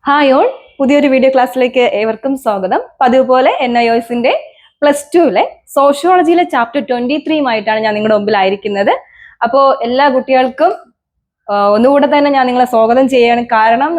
Hi all, പുതിയൊരു video ക്ലാസ്സിലേക്ക് ഏവർക്കും സ്വാഗതം. പതിവ് പോലെ NIOSന്റെ +2 സോഷ്യോളജിയിലെ ചാപ്റ്റർ 23 ഞാൻ നിങ്ങളുടെ മുമ്പിലായിരിക്കുന്നത്. അപ്പോൾ എല്ലാ കുട്ടികൾക്കും ഒന്നുകൂടെ തന്നെ ഞാൻ നിങ്ങളെ സ്വാഗതം ചെയ്യാണ്. കാരണം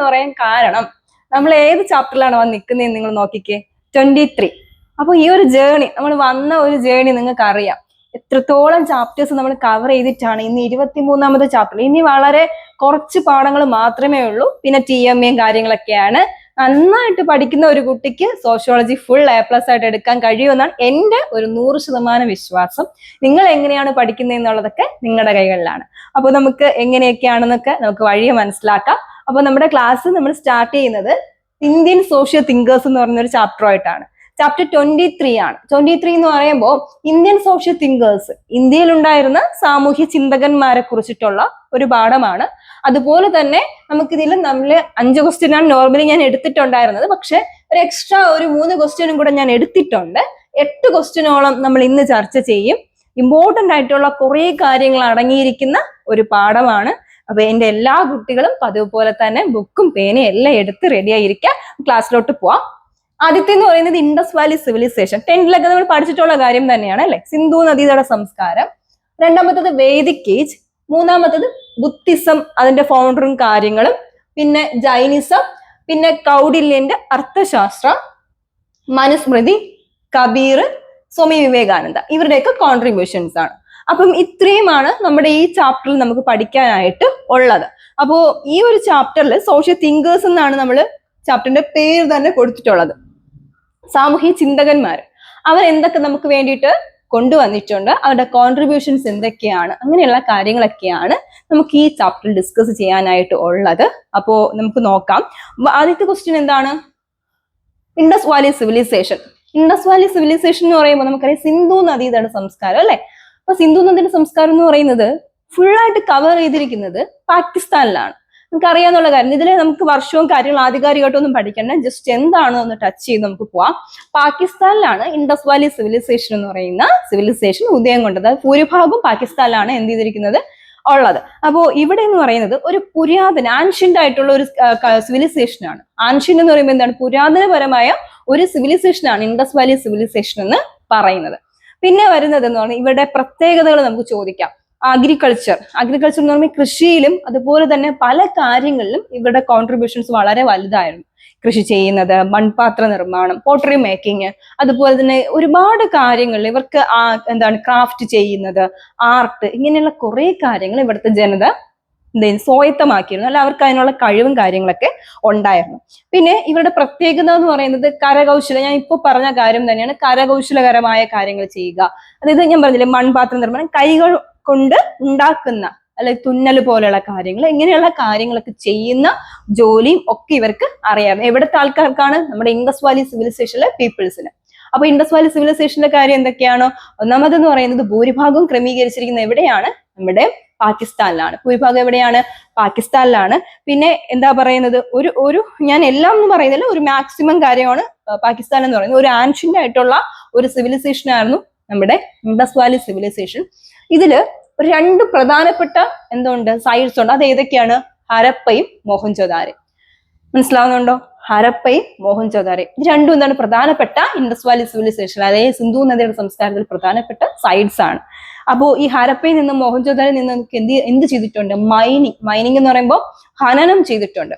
നമ്മൾ ഏത് ചാപ്റ്ററിലാണ് വന്ന് നിൽക്കുന്നതെന്ന് നിങ്ങൾ നോക്കിക്കേ, 23. അപ്പോൾ ഈ ഒരു ജേണി, നമ്മൾ വന്ന ഒരു ജേണി നിങ്ങൾക്ക് അറിയാം. എത്രത്തോളം ചാപ്റ്റേഴ്സ് നമ്മൾ കവർ ചെയ്തിട്ടാണ് ഇന്ന് 23ാമത്തെ ചാപ്റ്റർ. ഇനി വളരെ കുറച്ച് പാഠങ്ങൾ മാത്രമേ ഉള്ളൂ. പിന്നെ TMA കാര്യങ്ങളൊക്കെയാണ്. നന്നായിട്ട് പഠിക്കുന്ന ഒരു കുട്ടിക്ക് സോഷ്യോളജി ഫുൾ A+ ആയിട്ട് എടുക്കാൻ കഴിയുമെന്നാണ് എൻ്റെ ഒരു 100% വിശ്വാസം. നിങ്ങൾ എങ്ങനെയാണ് പഠിക്കുന്നത് എന്നുള്ളതൊക്കെ നിങ്ങളുടെ കൈകളിലാണ്. അപ്പോൾ നമുക്ക് എങ്ങനെയൊക്കെയാണെന്നൊക്കെ നമുക്ക് വഴിയെ മനസ്സിലാക്കാം. അപ്പോൾ നമ്മുടെ ക്ലാസ് നമ്മൾ സ്റ്റാർട്ട് ചെയ്യുന്നത് ഇന്ത്യൻ സോഷ്യൽ തിങ്കേഴ്സ് എന്ന് പറഞ്ഞൊരു ചാപ്റ്ററുമായിട്ടാണ്. ചാപ്റ്റർ 23 ആണ്. 23 എന്ന് പറയുമ്പോൾ ഇന്ത്യൻ സോഷ്യൽ തിങ്കേഴ്സ്, ഇന്ത്യയിൽ ഉണ്ടായിരുന്ന സാമൂഹ്യ ചിന്തകന്മാരെ കുറിച്ചിട്ടുള്ള ഒരു പാഠമാണ്. അതുപോലെ തന്നെ നമുക്കിതിൽ 5 ക്വസ്റ്റ്യനാണ് നോർമലി ഞാൻ എടുത്തിട്ടുണ്ടായിരുന്നത്. പക്ഷെ ഒരു എക്സ്ട്രാ ഒരു 3 ക്വസ്റ്റ്യനും കൂടെ ഞാൻ എടുത്തിട്ടുണ്ട്. 8 ക്വസ്റ്റ്യനോളം നമ്മൾ ഇന്ന് ചർച്ച ചെയ്യും. ഇമ്പോർട്ടന്റ് ആയിട്ടുള്ള കുറെ കാര്യങ്ങൾ അടങ്ങിയിരിക്കുന്ന ഒരു പാഠമാണ്. അപ്പൊ എന്റെ എല്ലാ കുട്ടികളും പതിവ് പോലെ തന്നെ ബുക്കും പേനയും എല്ലാം എടുത്ത് റെഡി ആയിരിക്കുക. ക്ലാസ്സിലോട്ട് പോവാം. ആദ്യത്തെ എന്ന് പറയുന്നത് ഇൻഡസ് വാലി സിവിലൈസേഷൻ. 10th നമ്മൾ പഠിച്ചിട്ടുള്ള കാര്യം തന്നെയാണ് അല്ലെ, സിന്ധു നദീതട സംസ്കാരം. രണ്ടാമത്തത് വേദിക് ഏജ്. മൂന്നാമത്തത് ബുദ്ധിസം, അതിന്റെ ഫൗണ്ടറും കാര്യങ്ങളും. പിന്നെ ജൈനിസം, പിന്നെ കൗടില്യന്റെ അർത്ഥശാസ്ത്രം, മനുസ്മൃതി, കബീർ, സ്വാമി വിവേകാനന്ദ, ഇവരുടെയൊക്കെ കോൺട്രിബ്യൂഷൻസ് ആണ്. അപ്പം ഇത്രയുമാണ് നമ്മുടെ ഈ ചാപ്റ്ററിൽ നമുക്ക് പഠിക്കാനായിട്ട് ഉള്ളത്. അപ്പോ ഈ ഒരു ചാപ്റ്ററിൽ സോഷ്യൽ തിങ്കേഴ്സ് എന്നാണ് നമ്മൾ ചാപ്റ്ററിന്റെ പേര് തന്നെ കൊടുത്തിട്ടുള്ളത്. സാമൂഹ്യ ചിന്തകന്മാർ അവർ എന്തൊക്കെ നമുക്ക് വേണ്ടിയിട്ട് കൊണ്ടുവന്നിട്ടുണ്ട്, അവരുടെ കോൺട്രിബ്യൂഷൻസ് എന്തൊക്കെയാണ്, അങ്ങനെയുള്ള കാര്യങ്ങളൊക്കെയാണ് നമുക്ക് ഈ ചാപ്റ്ററിൽ ഡിസ്കസ് ചെയ്യാനായിട്ട് ഉള്ളത്. അപ്പോൾ നമുക്ക് നോക്കാം. ആദ്യത്തെ ക്വസ്റ്റ്യൻ എന്താണ്? Indus valley civilization. Indus valley civilization എന്ന് പറയുമ്പോൾ നമുക്കറിയാം സിന്ധു നദീതട സംസ്കാരം അല്ലെ. അപ്പൊ സിന്ധു നദീതട സംസ്കാരം എന്ന് പറയുന്നത് ഫുള്ളായിട്ട് കവർ ചെയ്തിരിക്കുന്നത് പാകിസ്ഥാനിലാണ്. നമുക്ക് അറിയാന്നുള്ള കാര്യം. ഇതിൽ നമുക്ക് വർഷവും കാര്യങ്ങളും ആധികാരികമായിട്ടൊന്നും പഠിക്കണ്ട, ജസ്റ്റ് എന്താണെന്ന് ഒന്ന് ടച്ച് ചെയ്ത് നമുക്ക് പോവാം. പാകിസ്ഥാനിലാണ് ഇൻഡസ് വാലി സിവിലൈസേഷൻ എന്ന് പറയുന്ന സിവിലൈസേഷൻ ഉദയം കൊണ്ടത്. അത് ഭൂരിഭാഗവും പാകിസ്ഥാനിലാണ് എന്ത് ചെയ്തിരിക്കുന്നത് ഉള്ളത്. അപ്പോൾ ഇവിടെ എന്ന് പറയുന്നത് ഒരു പുരാതന ആൻഷ്യന്റ് ആയിട്ടുള്ള ഒരു സിവിലൈസേഷൻ ആണ്. ആൻഷ്യന്റ് എന്ന് പറയുമ്പോൾ എന്താണ്? പുരാതനപരമായ ഒരു സിവിലൈസേഷൻ ആണ് ഇൻഡസ് വാലി സിവിലൈസേഷൻ എന്ന് പറയുന്നത്. പിന്നെ വരുന്നത് എന്ന് പറഞ്ഞാൽ ഇവരുടെ പ്രത്യേകതകൾ നമുക്ക് ചോദിക്കാം. അഗ്രികൾച്ചർ എന്ന് പറയുമ്പോൾ കൃഷിയിലും അതുപോലെ തന്നെ പല കാര്യങ്ങളിലും ഇവരുടെ കോൺട്രിബ്യൂഷൻസ് വളരെ വലുതായിരുന്നു. കൃഷി ചെയ്യുന്നത്, മൺപാത്ര നിർമ്മാണം, പോട്ടറി മേക്കിംഗ്, അതുപോലെ തന്നെ ഒരുപാട് കാര്യങ്ങളിൽ ഇവർക്ക് ക്രാഫ്റ്റ് ചെയ്യുന്നത്, ആർട്ട്, ഇങ്ങനെയുള്ള കുറെ കാര്യങ്ങൾ ഇവിടുത്തെ ജനത സ്വായത്തമാക്കിയിരുന്നു. അല്ല, അവർക്ക് അതിനുള്ള കഴിവും കാര്യങ്ങളൊക്കെ ഉണ്ടായിരുന്നു. പിന്നെ ഇവരുടെ പ്രത്യേകത എന്ന് പറയുന്നത് കരകൗശല, ഞാൻ ഇപ്പോൾ പറഞ്ഞ കാര്യം തന്നെയാണ്, കരകൗശലകരമായ കാര്യങ്ങൾ ചെയ്യുക. അതായത് ഞാൻ പറഞ്ഞില്ലേ, മൺപാത്ര നിർമ്മാണം, കൈകൾ കൊണ്ട് ഉണ്ടാക്കുന്ന അല്ലെങ്കിൽ തുന്നൽ പോലെയുള്ള കാര്യങ്ങൾ, ഇങ്ങനെയുള്ള കാര്യങ്ങളൊക്കെ ചെയ്യുന്ന ജോലിയും ഒക്കെ ഇവർക്ക് അറിയാം. എവിടുത്തെ ആൾക്കാർക്കാണ്? നമ്മുടെ ഇൻഡസ് വാലി സിവിലൈസേഷനിലെ പീപ്പിൾസിന്. അപ്പൊ ഇൻഡസ് വാലി സിവിലൈസേഷന്റെ കാര്യം എന്തൊക്കെയാണോ? ഒന്നാമതെന്ന് പറയുന്നത് ഭൂരിഭാഗവും ക്രമീകരിച്ചിരിക്കുന്നത് എവിടെയാണ്? നമ്മുടെ പാകിസ്ഥാനിലാണ്. ഭൂരിഭാഗം എവിടെയാണ്? പാകിസ്ഥാനിലാണ്. പിന്നെ എന്താ പറയുന്നത്, ഒരു ഞാൻ എല്ലാം എന്ന് പറയുന്നില്ല, ഒരു മാക്സിമം കാര്യമാണ് പാകിസ്ഥാൻ എന്ന് പറയുന്നത്. ഒരു ആൻഷ്യന്റ് ആയിട്ടുള്ള ഒരു സിവിലൈസേഷൻ ആയിരുന്നു നമ്മുടെ ഇൻഡസ് വാലി സിവിലൈസേഷൻ. ഇതില് ഒരു 2 പ്രധാനപ്പെട്ട സൈറ്റ്സ് ഉണ്ട്. അത് ഏതൊക്കെയാണ്? ഹരപ്പയും മോഹൻജോദാരയും. മനസ്സിലാവുന്നുണ്ടോ? ഹരപ്പയും മോഹൻജോദാരയും, ഇത് രണ്ടും പ്രധാനപ്പെട്ട ഇൻഡസ് വാലി സിവിലൈസേഷൻ, അതായത് സിന്ധു നദിയുടെ സംസ്കാരത്തിൽ പ്രധാനപ്പെട്ട സൈറ്റ്സ് ആണ്. അപ്പോൾ ഈ ഹരപ്പയിൽ നിന്നും മോഹൻജോദാരയിൽ നിന്നും എന്ത് ചെയ്തിട്ടുണ്ട്? മൈനിങ് എന്ന് പറയുമ്പോൾ ഖനനം ചെയ്തിട്ടുണ്ട്.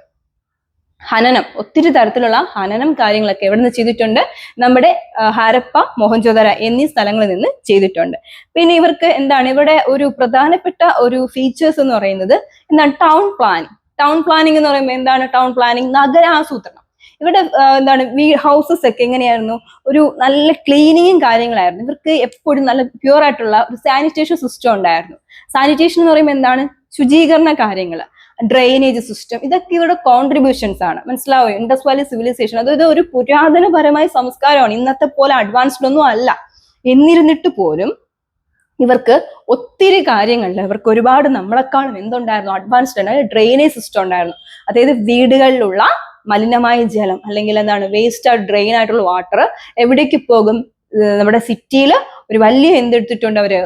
ഒത്തിരി തരത്തിലുള്ള ഖനനം കാര്യങ്ങളൊക്കെ എവിടെ നിന്ന് ചെയ്തിട്ടുണ്ട്? നമ്മുടെ ഹരപ്പ, മോഹൻജോദാര എന്നീ സ്ഥലങ്ങളിൽ നിന്ന് ചെയ്തിട്ടുണ്ട്. പിന്നെ ഇവർക്ക് ഇവിടെ ഒരു പ്രധാനപ്പെട്ട ഒരു ഫീച്ചേഴ്സ് എന്ന് പറയുന്നത് ടൗൺ പ്ലാനിങ് എന്ന് പറയുമ്പോൾ എന്താണ് ടൗൺ പ്ലാനിങ്? നഗരാസൂത്രണം. ഇവിടെ ഹൗസസ് ഒക്കെ എങ്ങനെയായിരുന്നു? ഒരു നല്ല ക്ലീനിങ്ങും കാര്യങ്ങളായിരുന്നു. ഇവർക്ക് എപ്പോഴും നല്ല പ്യൂർ ആയിട്ടുള്ള ഒരു സാനിറ്റേഷൻ സിസ്റ്റം ഉണ്ടായിരുന്നു. സാനിറ്റേഷൻ എന്ന് പറയുമ്പോൾ എന്താണ്? ശുചീകരണ കാര്യങ്ങൾ, ഡ്രെയിനേജ് സിസ്റ്റം, ഇതൊക്കെ ഇവരുടെ കോൺട്രിബ്യൂഷൻസ് ആണ്. മനസ്സിലാവോ? ഇൻഡസ് വാലി സിവിലൈസേഷൻ അതായത് ഒരു പുരാതനപരമായ സംസ്കാരമാണ്. ഇന്നത്തെ പോലെ അഡ്വാൻസ്ഡ് ഒന്നും അല്ല. എന്നിരുന്നിട്ട് പോലും ഇവർക്ക് ഒത്തിരി കാര്യങ്ങളിൽ ഇവർക്ക് ഒരുപാട് നമ്മളെക്കാളും എന്തുണ്ടായിരുന്നു? അഡ്വാൻസ്ഡ് ആണ്. ഡ്രെയിനേജ് സിസ്റ്റം ഉണ്ടായിരുന്നു. അതായത് വീടുകളിലുള്ള മലിനമായ ജലം അല്ലെങ്കിൽ വേസ്റ്റ് ഡ്രെയിൻ ആയിട്ടുള്ള വാട്ടർ എവിടേക്ക് പോകും? നമ്മുടെ സിറ്റിയിൽ ഒരു വലിയ എന്തെടുത്തിട്ടുണ്ട് അവര്?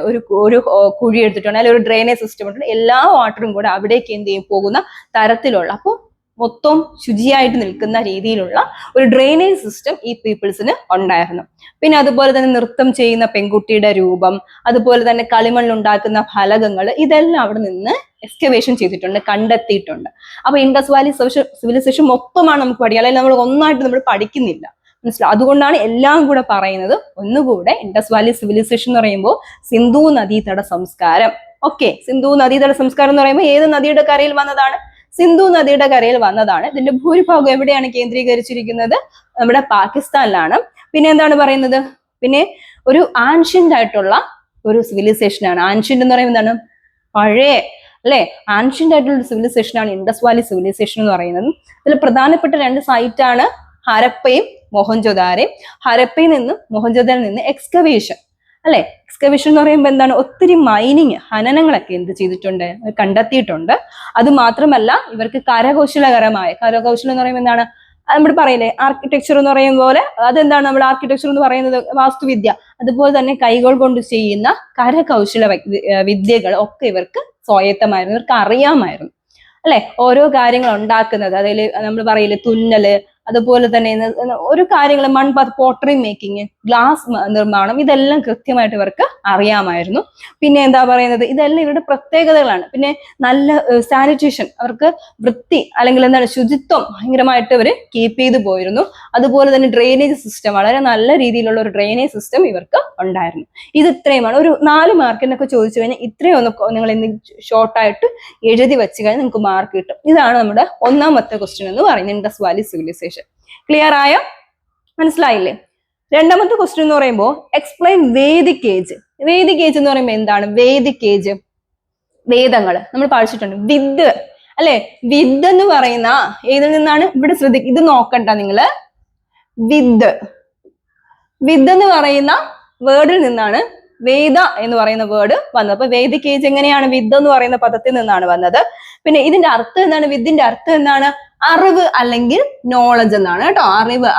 ഒരു കുഴി എടുത്തിട്ടുണ്ട്, അല്ലെങ്കിൽ ഒരു ഡ്രെയിനേജ് സിസ്റ്റം ഉണ്ട്. എല്ലാ വാട്ടറും കൂടെ അവിടേക്ക് പോകുന്ന തരത്തിലുള്ള. അപ്പോൾ മൊത്തം ശുചിയായിട്ട് നിൽക്കുന്ന രീതിയിലുള്ള ഒരു ഡ്രെയിനേജ് സിസ്റ്റം ഈ പീപ്പിൾസിന് ഉണ്ടായിരുന്നു. പിന്നെ അതുപോലെ തന്നെ നൃത്തം ചെയ്യുന്ന പെൺകുട്ടിയുടെ രൂപം, അതുപോലെ തന്നെ കളിമണ്ണിലുണ്ടാക്കുന്ന ഫലകങ്ങൾ, ഇതെല്ലാം അവിടെ നിന്ന് എക്സ്കവേഷൻ ചെയ്തിട്ടുണ്ട്, കണ്ടെത്തിയിട്ടുണ്ട്. അപ്പൊ ഇൻഡസ് വാലി സിവിലൈസേഷൻ മൊത്തമാണ് നമുക്ക് പഠിക്കുക, അല്ലെങ്കിൽ നമ്മൾ ഒന്നായിട്ട് നമ്മൾ പഠിക്കുന്നില്ല, മനസ്സിലാവും. അതുകൊണ്ടാണ് എല്ലാം കൂടെ പറയുന്നത്. ഒന്നുകൂടെ ഇൻഡസ് വാലി സിവിലൈസേഷൻ എന്ന് പറയുമ്പോൾ സിന്ധു നദീതട സംസ്കാരം. ഓക്കെ, സിന്ധു നദീതട സംസ്കാരം എന്ന് പറയുമ്പോൾ ഏത് നദിയുടെ കരയിൽ വന്നതാണ്? സിന്ധു നദിയുടെ കരയിൽ വന്നതാണ്. ഇതിന്റെ ഭൂരിഭാഗം എവിടെയാണ് കേന്ദ്രീകരിച്ചിരിക്കുന്നത്? നമ്മുടെ പാകിസ്ഥാനിലാണ്. പിന്നെ എന്താണ് പറയുന്നത്? പിന്നെ ഒരു ആൻഷ്യന്റ് ആയിട്ടുള്ള ഒരു സിവിലൈസേഷൻ ആണ്. ആൻഷ്യന്റ് എന്ന് പറയുന്നത് എന്താണ്? പഴയ, അല്ലെ? ആൻഷ്യന്റ് ആയിട്ടുള്ള ഒരു സിവിലൈസേഷൻ ആണ് ഇൻഡസ് വാലി സിവിലൈസേഷൻ എന്ന് പറയുന്നത്. ഇതിൽ പ്രധാനപ്പെട്ട 2 സൈറ്റ് ആണ് ഹരപ്പയും മൊഹൻജൊദാരയും. ഹരപ്പയിൽ നിന്നും മൊഹൻജൊദാരിൽ നിന്ന് എക്സ്കവേഷൻ, അല്ലെ? എക്സ്കവേഷൻ എന്ന് പറയുമ്പോൾ എന്താണ്? ഒത്തിരി മൈനിങ്, ഹനനങ്ങളൊക്കെ എന്ത് ചെയ്തിട്ടുണ്ട്? കണ്ടെത്തിയിട്ടുണ്ട്. അത് മാത്രമല്ല ഇവർക്ക് കരകൗശലം എന്ന് പറയുമ്പോൾ എന്താണ്? നമ്മൾ പറയില്ലേ ആർക്കിടെക്ചർ എന്ന് പറയുന്ന പോലെ, അതെന്താണ് നമ്മൾ ആർക്കിടെക്ചർ എന്ന് പറയുന്നത്? വാസ്തുവിദ്യ. അതുപോലെ തന്നെ കൈകൾ കൊണ്ട് ചെയ്യുന്ന കരകൗശല വിദ്യകൾ ഒക്കെ ഇവർക്ക് സ്വായത്തമായിരുന്നു, ഇവർക്ക് അറിയാമായിരുന്നു, അല്ലെ? ഓരോ കാര്യങ്ങൾ ഉണ്ടാക്കുന്നത്, അതിൽ നമ്മൾ പറയില്ലേ തുന്നല്, അതുപോലെ തന്നെ ഒരു കാര്യങ്ങൾ മൺപാത്ര, പോട്ടറി മേക്കിംഗ്, ഗ്ലാസ് നിർമ്മാണം, ഇതെല്ലാം കൃത്യമായിട്ട് ഇവർക്ക് അറിയാമായിരുന്നു. പിന്നെ എന്താ പറയുന്നത്? ഇതെല്ലാം ഇവരുടെ പ്രത്യേകതകളാണ്. പിന്നെ നല്ല സാനിറ്റേഷൻ, അവർക്ക് വൃത്തി അല്ലെങ്കിൽ എന്താണ് ശുചിത്വം ഭയങ്കരമായിട്ട് അവർ കീപ്പ് ചെയ്തു പോയിരുന്നു. അതുപോലെ തന്നെ ഡ്രെയിനേജ് സിസ്റ്റം, വളരെ നല്ല രീതിയിലുള്ള ഒരു ഡ്രെയിനേജ് സിസ്റ്റം ഇവർക്ക് ഉണ്ടായിരുന്നു. ഇത് ഇത്രയുമാണ്. ഒരു 4 മാർക്കിനൊക്കെ ചോദിച്ചു കഴിഞ്ഞാൽ ഇത്രയും ഒന്ന് നിങ്ങൾ ഷോർട്ടായിട്ട് എഴുതി വെച്ച് കഴിഞ്ഞാൽ നിങ്ങൾക്ക് മാർക്ക് കിട്ടും. ഇതാണ് നമ്മുടെ 1ാമത്തെ ക്വസ്റ്റ്യൻ എന്ന് പറയുന്നത്, ഇൻഡസ് വാലി സിവിലൈസേഷൻ. ക്ലിയർ ആയോ? മനസ്സിലായില്ലേ? 2ാമത്തെ ക്വസ്റ്റ്യൻ എന്ന് പറയുമ്പോൾ explain Vedic age. Vedic age എന്ന് പറയുമ്പോൾ എന്താണ്? വേദിക് ഏജ്, വേദങ്ങൾ നമ്മൾ പഠിച്ചിട്ടുണ്ട്. വിദ്, അല്ലെ? വിദ് എന്ന് പറയുന്ന ഏതിൽ നിന്നാണ്? ഇവിടെ ശ്രദ്ധിക്കുക, ഇത് നോക്കണ്ട നിങ്ങള്. വിദ് എന്ന് പറയുന്ന വേർഡിൽ നിന്നാണ് വേദ എന്ന് പറയുന്ന വേർഡ് വന്നത്. അപ്പൊ വേദിക് ഏജ് എങ്ങനെയാണ്? വിദ് എന്ന് പറയുന്ന പദത്തിൽ നിന്നാണ് വന്നത്. പിന്നെ ഇതിന്റെ അർത്ഥം എന്താണ്? വിദ്യന്റെ അർത്ഥം എന്താണ്? അറിവ് അല്ലെങ്കിൽ നോളജ് എന്നാണ് കേട്ടോ.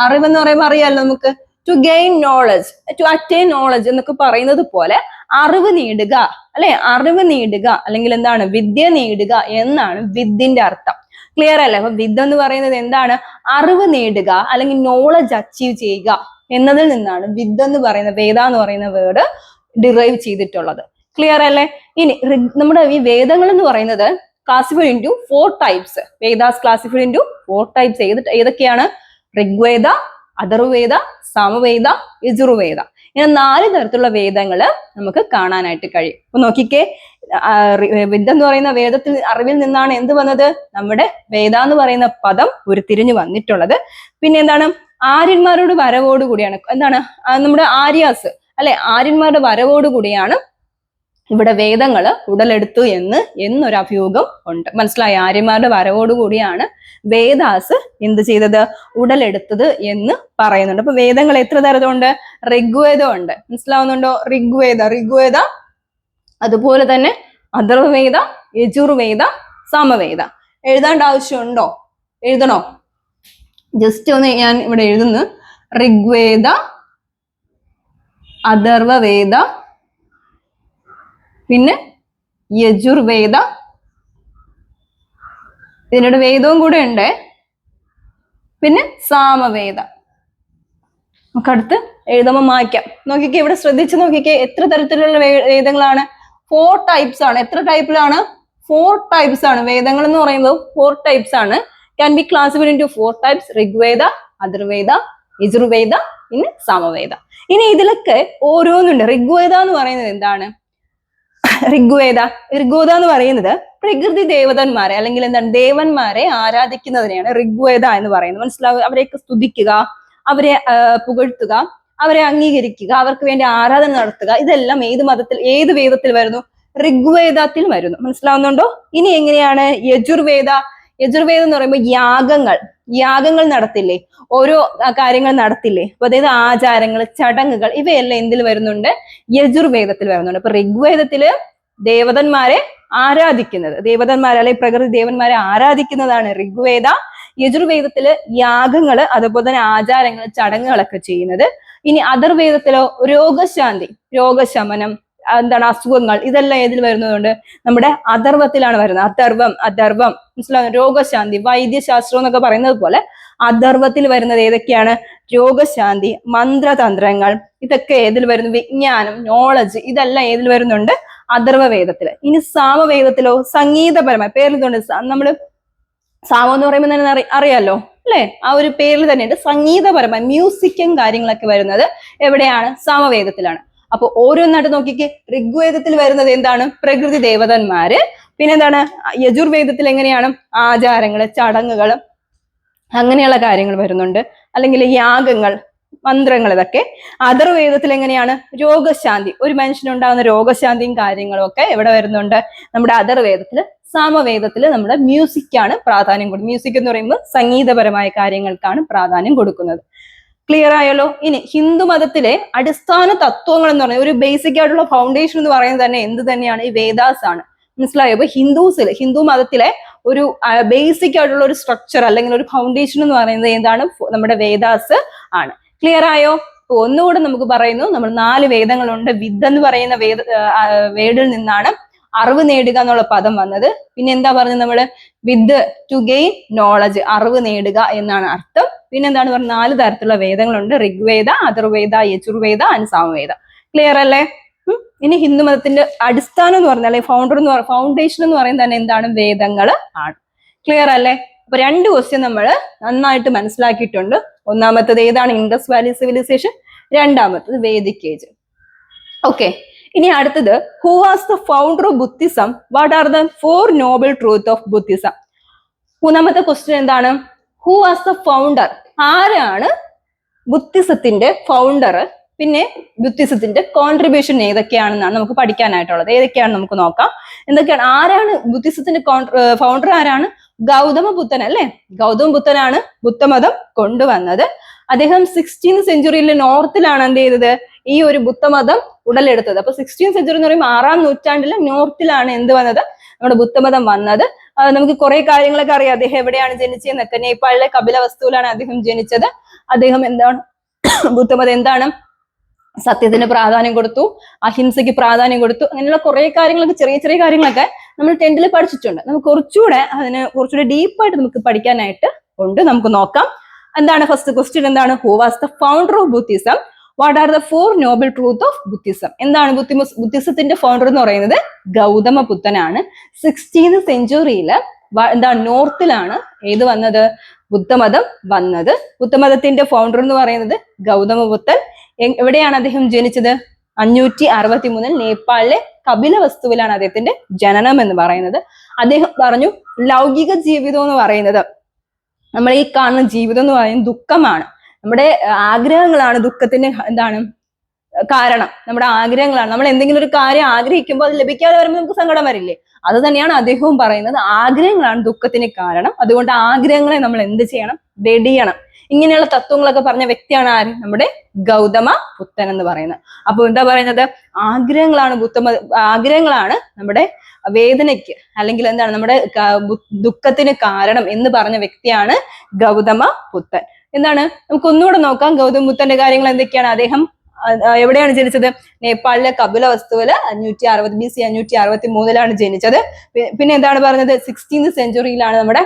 അറിവ് എന്ന് പറയുമ്പോൾ അറിയാലോ നമുക്ക്, to gain knowledge, to attain knowledge എന്നൊക്കെ പറയുന്നത് പോലെ അറിവ് നേടുക, അല്ലെ? അറിവ് നേടുക അല്ലെങ്കിൽ എന്താണ്? വിദ്യ നേടുക എന്നാണ് വിദ്യന്റെ അർത്ഥം. ക്ലിയർ അല്ലേ? അപ്പൊ വിദ്യ എന്ന് പറയുന്നത് എന്താണ്? അറിവ് നേടുക അല്ലെങ്കിൽ നോളജ് അച്ചീവ് ചെയ്യുക എന്നതിൽ നിന്നാണ് വിദ്യ എന്ന് പറയുന്ന, വേദ എന്ന് പറയുന്ന വേർഡ് ഡിറൈവ് ചെയ്തിട്ടുള്ളത്. ക്ലിയർ അല്ലേ? ഇനി നമ്മുടെ ഈ വേദങ്ങൾ എന്ന് പറയുന്നത് classified into 4 types. Vedas classified into 4 types. ഏതൊക്കെയാണ്? ഋഗ്വേദ, അഥർവവേദ, സാമവേദ, യജുർവേദ. ഇങ്ങനെ 4 തരത്തിലുള്ള വേദങ്ങള് നമുക്ക് കാണാനായിട്ട് കഴിയും. അപ്പൊ നോക്കിക്കേ, വിദ്യ എന്ന് പറയുന്ന വേദത്തിൽ, അറിവിൽ നിന്നാണ് എന്ത് വന്നത്? നമ്മുടെ വേദ എന്ന് പറയുന്ന പദം ഉരുത്തിരിഞ്ഞു വന്നിട്ടുള്ളത്. പിന്നെ എന്താണ്? ആര്യന്മാരുടെ വരവോടുകൂടിയാണ്, എന്താണ്? നമ്മുടെ ആര്യാസ്, അല്ലെ? ആര്യന്മാരുടെ വരവോടുകൂടിയാണ് ഇവിടെ വേദങ്ങൾ ഉടലെടുത്തു എന്നൊരു അഭ്യൂഹം ഉണ്ട്. മനസ്സിലായി? ആര്യന്മാരുടെ വരവോടുകൂടിയാണ് വേദാസ് എന്ത് ചെയ്തത്? ഉടലെടുത്തത് എന്ന് പറയുന്നുണ്ട്. അപ്പൊ വേദങ്ങൾ എത്ര തരത്തിലുണ്ട്? ഋഗ്വേദം ഉണ്ട്. മനസ്സിലാവുന്നുണ്ടോ? ഋഗ്വേദ, അതുപോലെ തന്നെ അഥർവവേദ, യജുർവേദ, സാമവേദ. എഴുതാണ്ട ആവശ്യമുണ്ടോ? എഴുതണോ? ജസ്റ്റ് ഒന്ന് ഞാൻ ഇവിടെ എഴുതുന്നു. ഋഗ്വേദ, അഥർവവേദ, പിന്നെ യജുർവേദ, ഇതിനോട് വേദവും കൂടെ ഉണ്ട്, പിന്നെ സാമവേദ. നമുക്കടുത്ത് എഴുതുമ്പോൾ മായ്ക്കാം. നോക്കിക്കേ, ഇവിടെ ശ്രദ്ധിച്ച് നോക്കിക്കേ, എത്ര തരത്തിലുള്ള വേദങ്ങളാണ്? 4 types ആണ്. എത്ര ടൈപ്പിലാണ്? 4 types ആണ്. വേദങ്ങൾ എന്ന് പറയുമ്പോൾ 4 types ആണ്. Can be classified into 4 types. Rigveda, Atharvaveda, Yajurveda, പിന്നെ സാമവേദ. ഇനി ഇതിലൊക്കെ ഓരോന്നുണ്ട്. ഋഗ്വേദ എന്ന് പറയുന്നത് എന്താണ്? ഋഗ്വേദ എന്ന് പറയുന്നത് പ്രകൃതി ദേവതന്മാരെ അല്ലെങ്കിൽ എന്താണ്? ദേവന്മാരെ ആരാധിക്കുന്നതിനെയാണ് ഋഗ്വേദ എന്ന് പറയുന്നത്. മനസ്സിലാവുക? അവരെയൊക്കെ സ്തുതിക്കുക, അവരെ പുകഴ്ത്തുക, അവരെ അംഗീകരിക്കുക, അവർക്ക് വേണ്ടി ആരാധന നടത്തുക. ഇതെല്ലാം ഏത് മതത്തിൽ, ഏത് വേദത്തിൽ വരുന്നു? ഋഗ്വേദത്തിൽ വരുന്നു. മനസ്സിലാവുന്നുണ്ടോ? ഇനി എങ്ങനെയാണ് യജുർവേദ? യജുർവേദം എന്ന് പറയുമ്പോൾ യാഗങ്ങൾ നടത്തില്ലേ? ഓരോ കാര്യങ്ങൾ നടത്തില്ലേ? അപ്പൊ അതായത് ആചാരങ്ങൾ, ചടങ്ങുകൾ, ഇവയെല്ലാം എന്തിൽ വരുന്നുണ്ട്? യജുർവേദത്തിൽ വരുന്നുണ്ട്. അപ്പൊ ഋഗ്വേദത്തില് ദേവതന്മാരെ ആരാധിക്കുന്നത്, ദേവതന്മാരെ അല്ലെങ്കിൽ പ്രകൃതി ദേവന്മാരെ ആരാധിക്കുന്നതാണ് ഋഗ്വേദ. യജുർവേദത്തില് യാഗങ്ങള്, അതുപോലെ തന്നെ ആചാരങ്ങൾ, ചടങ്ങുകളൊക്കെ ചെയ്യുന്നത്. ഇനി അഥർവേദത്തിലോ രോഗശാന്തി, രോഗശമനം, എന്താണ് അസുഖങ്ങൾ, ഇതെല്ലാം ഏതിൽ വരുന്നതുകൊണ്ട് നമ്മുടെ അഥർവത്തിലാണ് വരുന്നത്. അഥർവം മനസ്സിലാവും. രോഗശാന്തി, വൈദ്യശാസ്ത്രം എന്നൊക്കെ പറയുന്നത് പോലെ അഥർവത്തിൽ വരുന്നത് ഏതൊക്കെയാണ്? രോഗശാന്തി, മന്ത്രതന്ത്രങ്ങൾ, ഇതൊക്കെ ഏതിൽ വരുന്നു? വിജ്ഞാനം, നോളജ്, ഇതെല്ലാം ഏതിൽ വരുന്നുണ്ട്? അഥർവ വേദത്തില്. ഇനി സാമവേദത്തിലോ സംഗീതപരമായി പേരിലുണ്ട്. നമ്മള് സാമം എന്ന് പറയുമ്പോൾ തന്നെ അറിയാലോ അല്ലെ? ആ ഒരു പേരിൽ തന്നെയുണ്ട്. സംഗീതപരമായി മ്യൂസിക്കും കാര്യങ്ങളൊക്കെ വരുന്നത് എവിടെയാണ്? സാമവേദത്തിലാണ്. അപ്പൊ ഓരോന്നായിട്ട് നോക്കിക്കേ. ഋഗ്വേദത്തിൽ വരുന്നത് എന്താണ്? പ്രകൃതി ദേവതന്മാര്. പിന്നെന്താണ്? യജുർവേദത്തിൽ എങ്ങനെയാണ്? ആചാരങ്ങള്, ചടങ്ങുകൾ, അങ്ങനെയുള്ള കാര്യങ്ങൾ വരുന്നുണ്ട്. അല്ലെങ്കിൽ യാഗങ്ങൾ, മന്ത്രങ്ങൾ, ഇതൊക്കെ. അഥർവേദത്തിൽ എങ്ങനെയാണ്? രോഗശാന്തി, ഒരു മനുഷ്യനുണ്ടാകുന്ന രോഗശാന്തിയും കാര്യങ്ങളും ഒക്കെ എവിടെ വരുന്നുണ്ട്? നമ്മുടെ അഥർവേദത്തില്. സാമവേദത്തില് നമ്മുടെ മ്യൂസിക്കാണ് പ്രാധാന്യം കൊടുക്കുന്നത്. മ്യൂസിക് എന്ന് പറയുമ്പോൾ സംഗീതപരമായ കാര്യങ്ങൾക്കാണ് പ്രാധാന്യം കൊടുക്കുന്നത്. ക്ലിയർ ആയല്ലോ? ഇനി ഹിന്ദു മതത്തിലെ അടിസ്ഥാന തത്വങ്ങൾ എന്ന് പറയുന്നത്, ഒരു ബേസിക് ആയിട്ടുള്ള ഫൗണ്ടേഷൻ എന്ന് പറയുന്നത് തന്നെ എന്ത് തന്നെയാണ്? ഈ വേദാസ് ആണ്. മനസ്സിലായോ? അപ്പൊ ഹിന്ദു മതത്തിലെ ഒരു ബേസിക് ആയിട്ടുള്ള ഒരു സ്ട്രക്ചർ അല്ലെങ്കിൽ ഒരു ഫൗണ്ടേഷൻ എന്ന് പറയുന്നത് എന്താണ്? നമ്മുടെ വേദാസ് ആണ്. ക്ലിയർ ആയോ? അപ്പൊ ഒന്നുകൂടെ നമുക്ക് പറയുന്നു, നമ്മൾ 4 വേദങ്ങളുണ്ട്. വിദ് എന്ന് പറയുന്ന വേഡിൽ നിന്നാണ് അറിവ് നേടുക എന്നുള്ള പദം വന്നത്. പിന്നെ എന്താ പറഞ്ഞത് നമ്മള്? വിത്ത് ടു ഗെയിൻ നോളജ്, അറിവ് നേടുക എന്നാണ് അർത്ഥം. പിന്നെ എന്താണ് പറഞ്ഞത്? 4 തരത്തിലുള്ള വേദങ്ങളുണ്ട്. ഋഗ്വേദ, അഥർവേദ, യജുർവേദ, സാമവേദ. ക്ലിയർ അല്ലേ? ഇനി ഹിന്ദു മതത്തിന്റെ അടിസ്ഥാനം എന്ന് പറഞ്ഞാൽ ഫൗണ്ടേഷൻ എന്ന് പറയുന്നത് തന്നെ എന്താണ്? വേദങ്ങൾ ആണ്. ക്ലിയർ അല്ലേ? അപ്പൊ 2 ക്വസ്റ്റ്യൻ നമ്മൾ നന്നായിട്ട് മനസ്സിലാക്കിയിട്ടുണ്ട്. ഒന്നാമത്തത് ഏതാണ്? Indus valley civilization. രണ്ടാമത്തത് വേദിക് ഏജ്. ഓക്കെ. ഇനി അടുത്തത്, who was the founder of Buddhism? What are the 4 noble truth of Buddhism? മൂന്നാമത്തെ ക്വസ്റ്റ്യൻ എന്താണ്? Who was the founder? ആരാണ് ബുദ്ധിസത്തിന്റെ ഫൗണ്ടർ? പിന്നെ ബുദ്ധിസത്തിന്റെ കോൺട്രിബ്യൂഷൻ ഏതൊക്കെയാണെന്നാണ് നമുക്ക് പഠിക്കാനായിട്ടുള്ളത്. ഏതൊക്കെയാണ് നമുക്ക് നോക്കാം. എന്തൊക്കെയാണ്? ആരാണ് ബുദ്ധിസത്തിന്റെ ഫൗണ്ടർ? ആരാണ്? ഗൗതമ ബുദ്ധൻ അല്ലെ? ഗൗതമ ബുദ്ധനാണ് ബുദ്ധമതം കൊണ്ടുവന്നത്. അദ്ദേഹം 16th സെഞ്ചുറിയിലെ നോർത്തിലാണ് എന്ത് ചെയ്തത്? ഈ ഒരു ബുദ്ധമതം ഉടലെടുത്തത്. അപ്പൊ 16th സെഞ്ചുറി എന്ന് പറയുമ്പോൾ 6ാം നൂറ്റാണ്ടിലെ നോർത്തിലാണ് എന്ത് വന്നത്? നമ്മുടെ ബുദ്ധമതം വന്നത്. നമുക്ക് കുറെ കാര്യങ്ങളൊക്കെ അറിയാം. അദ്ദേഹം എവിടെയാണ് ജനിച്ചതെന്നൊക്കെ. നേപ്പാളിലെ കപിലവസ്തുവിലാണ് അദ്ദേഹം ജനിച്ചത്. അദ്ദേഹം എന്താണ്? ബുദ്ധമതം എന്താണ്? സത്യത്തിന് പ്രാധാന്യം കൊടുത്തു, അഹിംസയ്ക്ക് പ്രാധാന്യം കൊടുത്തു. അങ്ങനെയുള്ള കുറെ കാര്യങ്ങളൊക്കെ, ചെറിയ ചെറിയ കാര്യങ്ങളൊക്കെ നമ്മൾ 10th പഠിച്ചിട്ടുണ്ട്. നമുക്ക് കുറച്ചുകൂടെ ഡീപ്പായിട്ട് നമുക്ക് പഠിക്കാനായിട്ട് ഉണ്ട്. നമുക്ക് നോക്കാം. എന്താണ് ഫസ്റ്റ് ക്വസ്റ്റ്യൻ? എന്താണ്? Who was the founder of Buddhism? What are the 4 noble truth of Buddhism? എന്താണ് ബുദ്ധിസത്തിന്റെ ഫൗണ്ടർ എന്ന് പറയുന്നത്? ഗൗതമ ബുദ്ധനാണ്. 16th സെഞ്ചുറിയില് എന്താണ്? നോർത്തിലാണ് ഏത് വന്നത്? ബുദ്ധമതം വന്നത്. ബുദ്ധമതത്തിന്റെ ഫൗണ്ടർ എന്ന് പറയുന്നത് ഗൗതമ ബുദ്ധൻ. എവിടെയാണ് അദ്ദേഹം ജനിച്ചത്? 563 നേപ്പാളിലെ കപിലവസ്തുവിലാണ് അദ്ദേഹത്തിന്റെ ജനനം എന്ന് പറയുന്നത്. അദ്ദേഹം പറഞ്ഞു, ലൗകിക ജീവിതം എന്ന് പറയുന്നത്, നമ്മൾ ഈ കാണുന്ന ജീവിതം എന്ന് പറയുന്നത് ദുഃഖമാണ്. നമ്മുടെ ആഗ്രഹങ്ങളാണ് ദുഃഖത്തിന് എന്താണ്? കാരണം. നമ്മുടെ ആഗ്രഹങ്ങളാണ്. നമ്മൾ എന്തെങ്കിലും ഒരു കാര്യം ആഗ്രഹിക്കുമ്പോൾ അത് ലഭിക്കാതെ വരുമ്പോൾ നമുക്ക് സങ്കടം വരില്ലേ? അത് തന്നെയാണ് അദ്ദേഹവും പറയുന്നത്. ആഗ്രഹങ്ങളാണ് ദുഃഖത്തിന് കാരണം. അതുകൊണ്ട് ആഗ്രഹങ്ങളെ നമ്മൾ എന്ത് ചെയ്യണം? വെടിയണം. ഇങ്ങനെയുള്ള തത്വങ്ങളൊക്കെ പറഞ്ഞ വ്യക്തിയാണ് ആര്? നമ്മുടെ ഗൗതമ ബുദ്ധൻ എന്ന് പറയുന്നത്. അപ്പൊ എന്താ പറയുന്നത്? ആഗ്രഹങ്ങളാണ് നമ്മുടെ വേദനയ്ക്ക് അല്ലെങ്കിൽ എന്താണ് നമ്മുടെ ദുഃഖത്തിന് കാരണം എന്ന് പറഞ്ഞ വ്യക്തിയാണ് ഗൗതമ ബുദ്ധൻ. എന്താണ്? നമുക്ക് ഒന്നുകൂടെ നോക്കാം ഗൗതമ ബുദ്ധന്റെ കാര്യങ്ങൾ എന്തൊക്കെയാണ്. അദ്ദേഹം എവിടെയാണ് ജനിച്ചത്? നേപ്പാളിലെ കപിലവസ്തുവില് 560 BC 563 ജനിച്ചത്. പിന്നെ എന്താണ് പറഞ്ഞത്? 16th സെഞ്ചുറിയിലാണ് നമ്മുടെ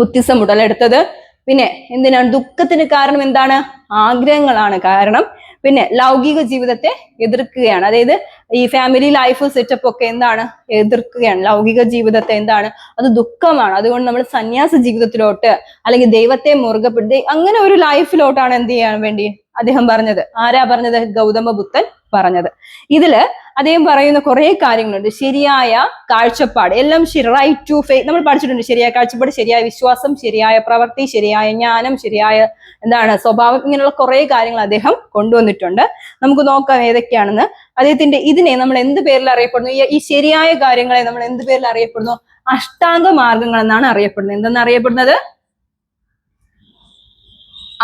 ബുദ്ധിസം ഉടലെടുത്തത്. പിന്നെ എന്തിനാണ്? ദുഃഖത്തിന് കാരണം എന്താണ്? ആഗ്രഹങ്ങളാണ് കാരണം. പിന്നെ ലൗകിക ജീവിതത്തെ എതിർക്കുകയാണ്. അതായത് ഈ ഫാമിലി ലൈഫ് സെറ്റപ്പ് ഒക്കെ എന്താണ്? എതിർക്കുകയാണ്. ലൗകിക ജീവിതത്തെ എന്താണ്? അത് ദുഃഖമാണ്. അതുകൊണ്ട് നമ്മൾ സന്യാസ ജീവിതത്തിലോട്ട് അല്ലെങ്കിൽ ദൈവത്തെ മുറുകെ പിടി അങ്ങനെ ഒരു ലൈഫിലോട്ടാണ് എന്ത് ചെയ്യാൻ വേണ്ടി അദ്ദേഹം പറഞ്ഞത്. ആരാ പറഞ്ഞത്? ഗൗതമ ബുദ്ധൻ പറഞ്ഞത്. ഇതില് അദ്ദേഹം പറയുന്ന കുറെ കാര്യങ്ങളുണ്ട്. ശരിയായ കാഴ്ചപ്പാട്, എല്ലാം റൈറ്റ് ടു ഫെയ്ത്ത് നമ്മൾ പഠിച്ചിട്ടുണ്ട്. ശരിയായ കാഴ്ചപ്പാട്, ശരിയായ വിശ്വാസം, ശരിയായ പ്രവൃത്തി, ശരിയായ ജ്ഞാനം, ശരിയായ എന്താണ് സ്വഭാവം, ഇങ്ങനെയുള്ള കുറെ കാര്യങ്ങൾ അദ്ദേഹം കൊണ്ടുവന്നിട്ടുണ്ട്. നമുക്ക് നോക്കാം ഏതൊക്കെയാണെന്ന്. അദ്ദേഹത്തിന്റെ ഇതിനെ നമ്മൾ എന്ത് പേരിൽ അറിയപ്പെടുന്നു? ഈ ശരിയായ കാര്യങ്ങളെ നമ്മൾ എന്ത് പേരിൽ അറിയപ്പെടുന്നു? അഷ്ടാംഗ മാർഗങ്ങൾ എന്നാണ് അറിയപ്പെടുന്നത്. എന്തെന്ന് അറിയപ്പെടുന്നത്?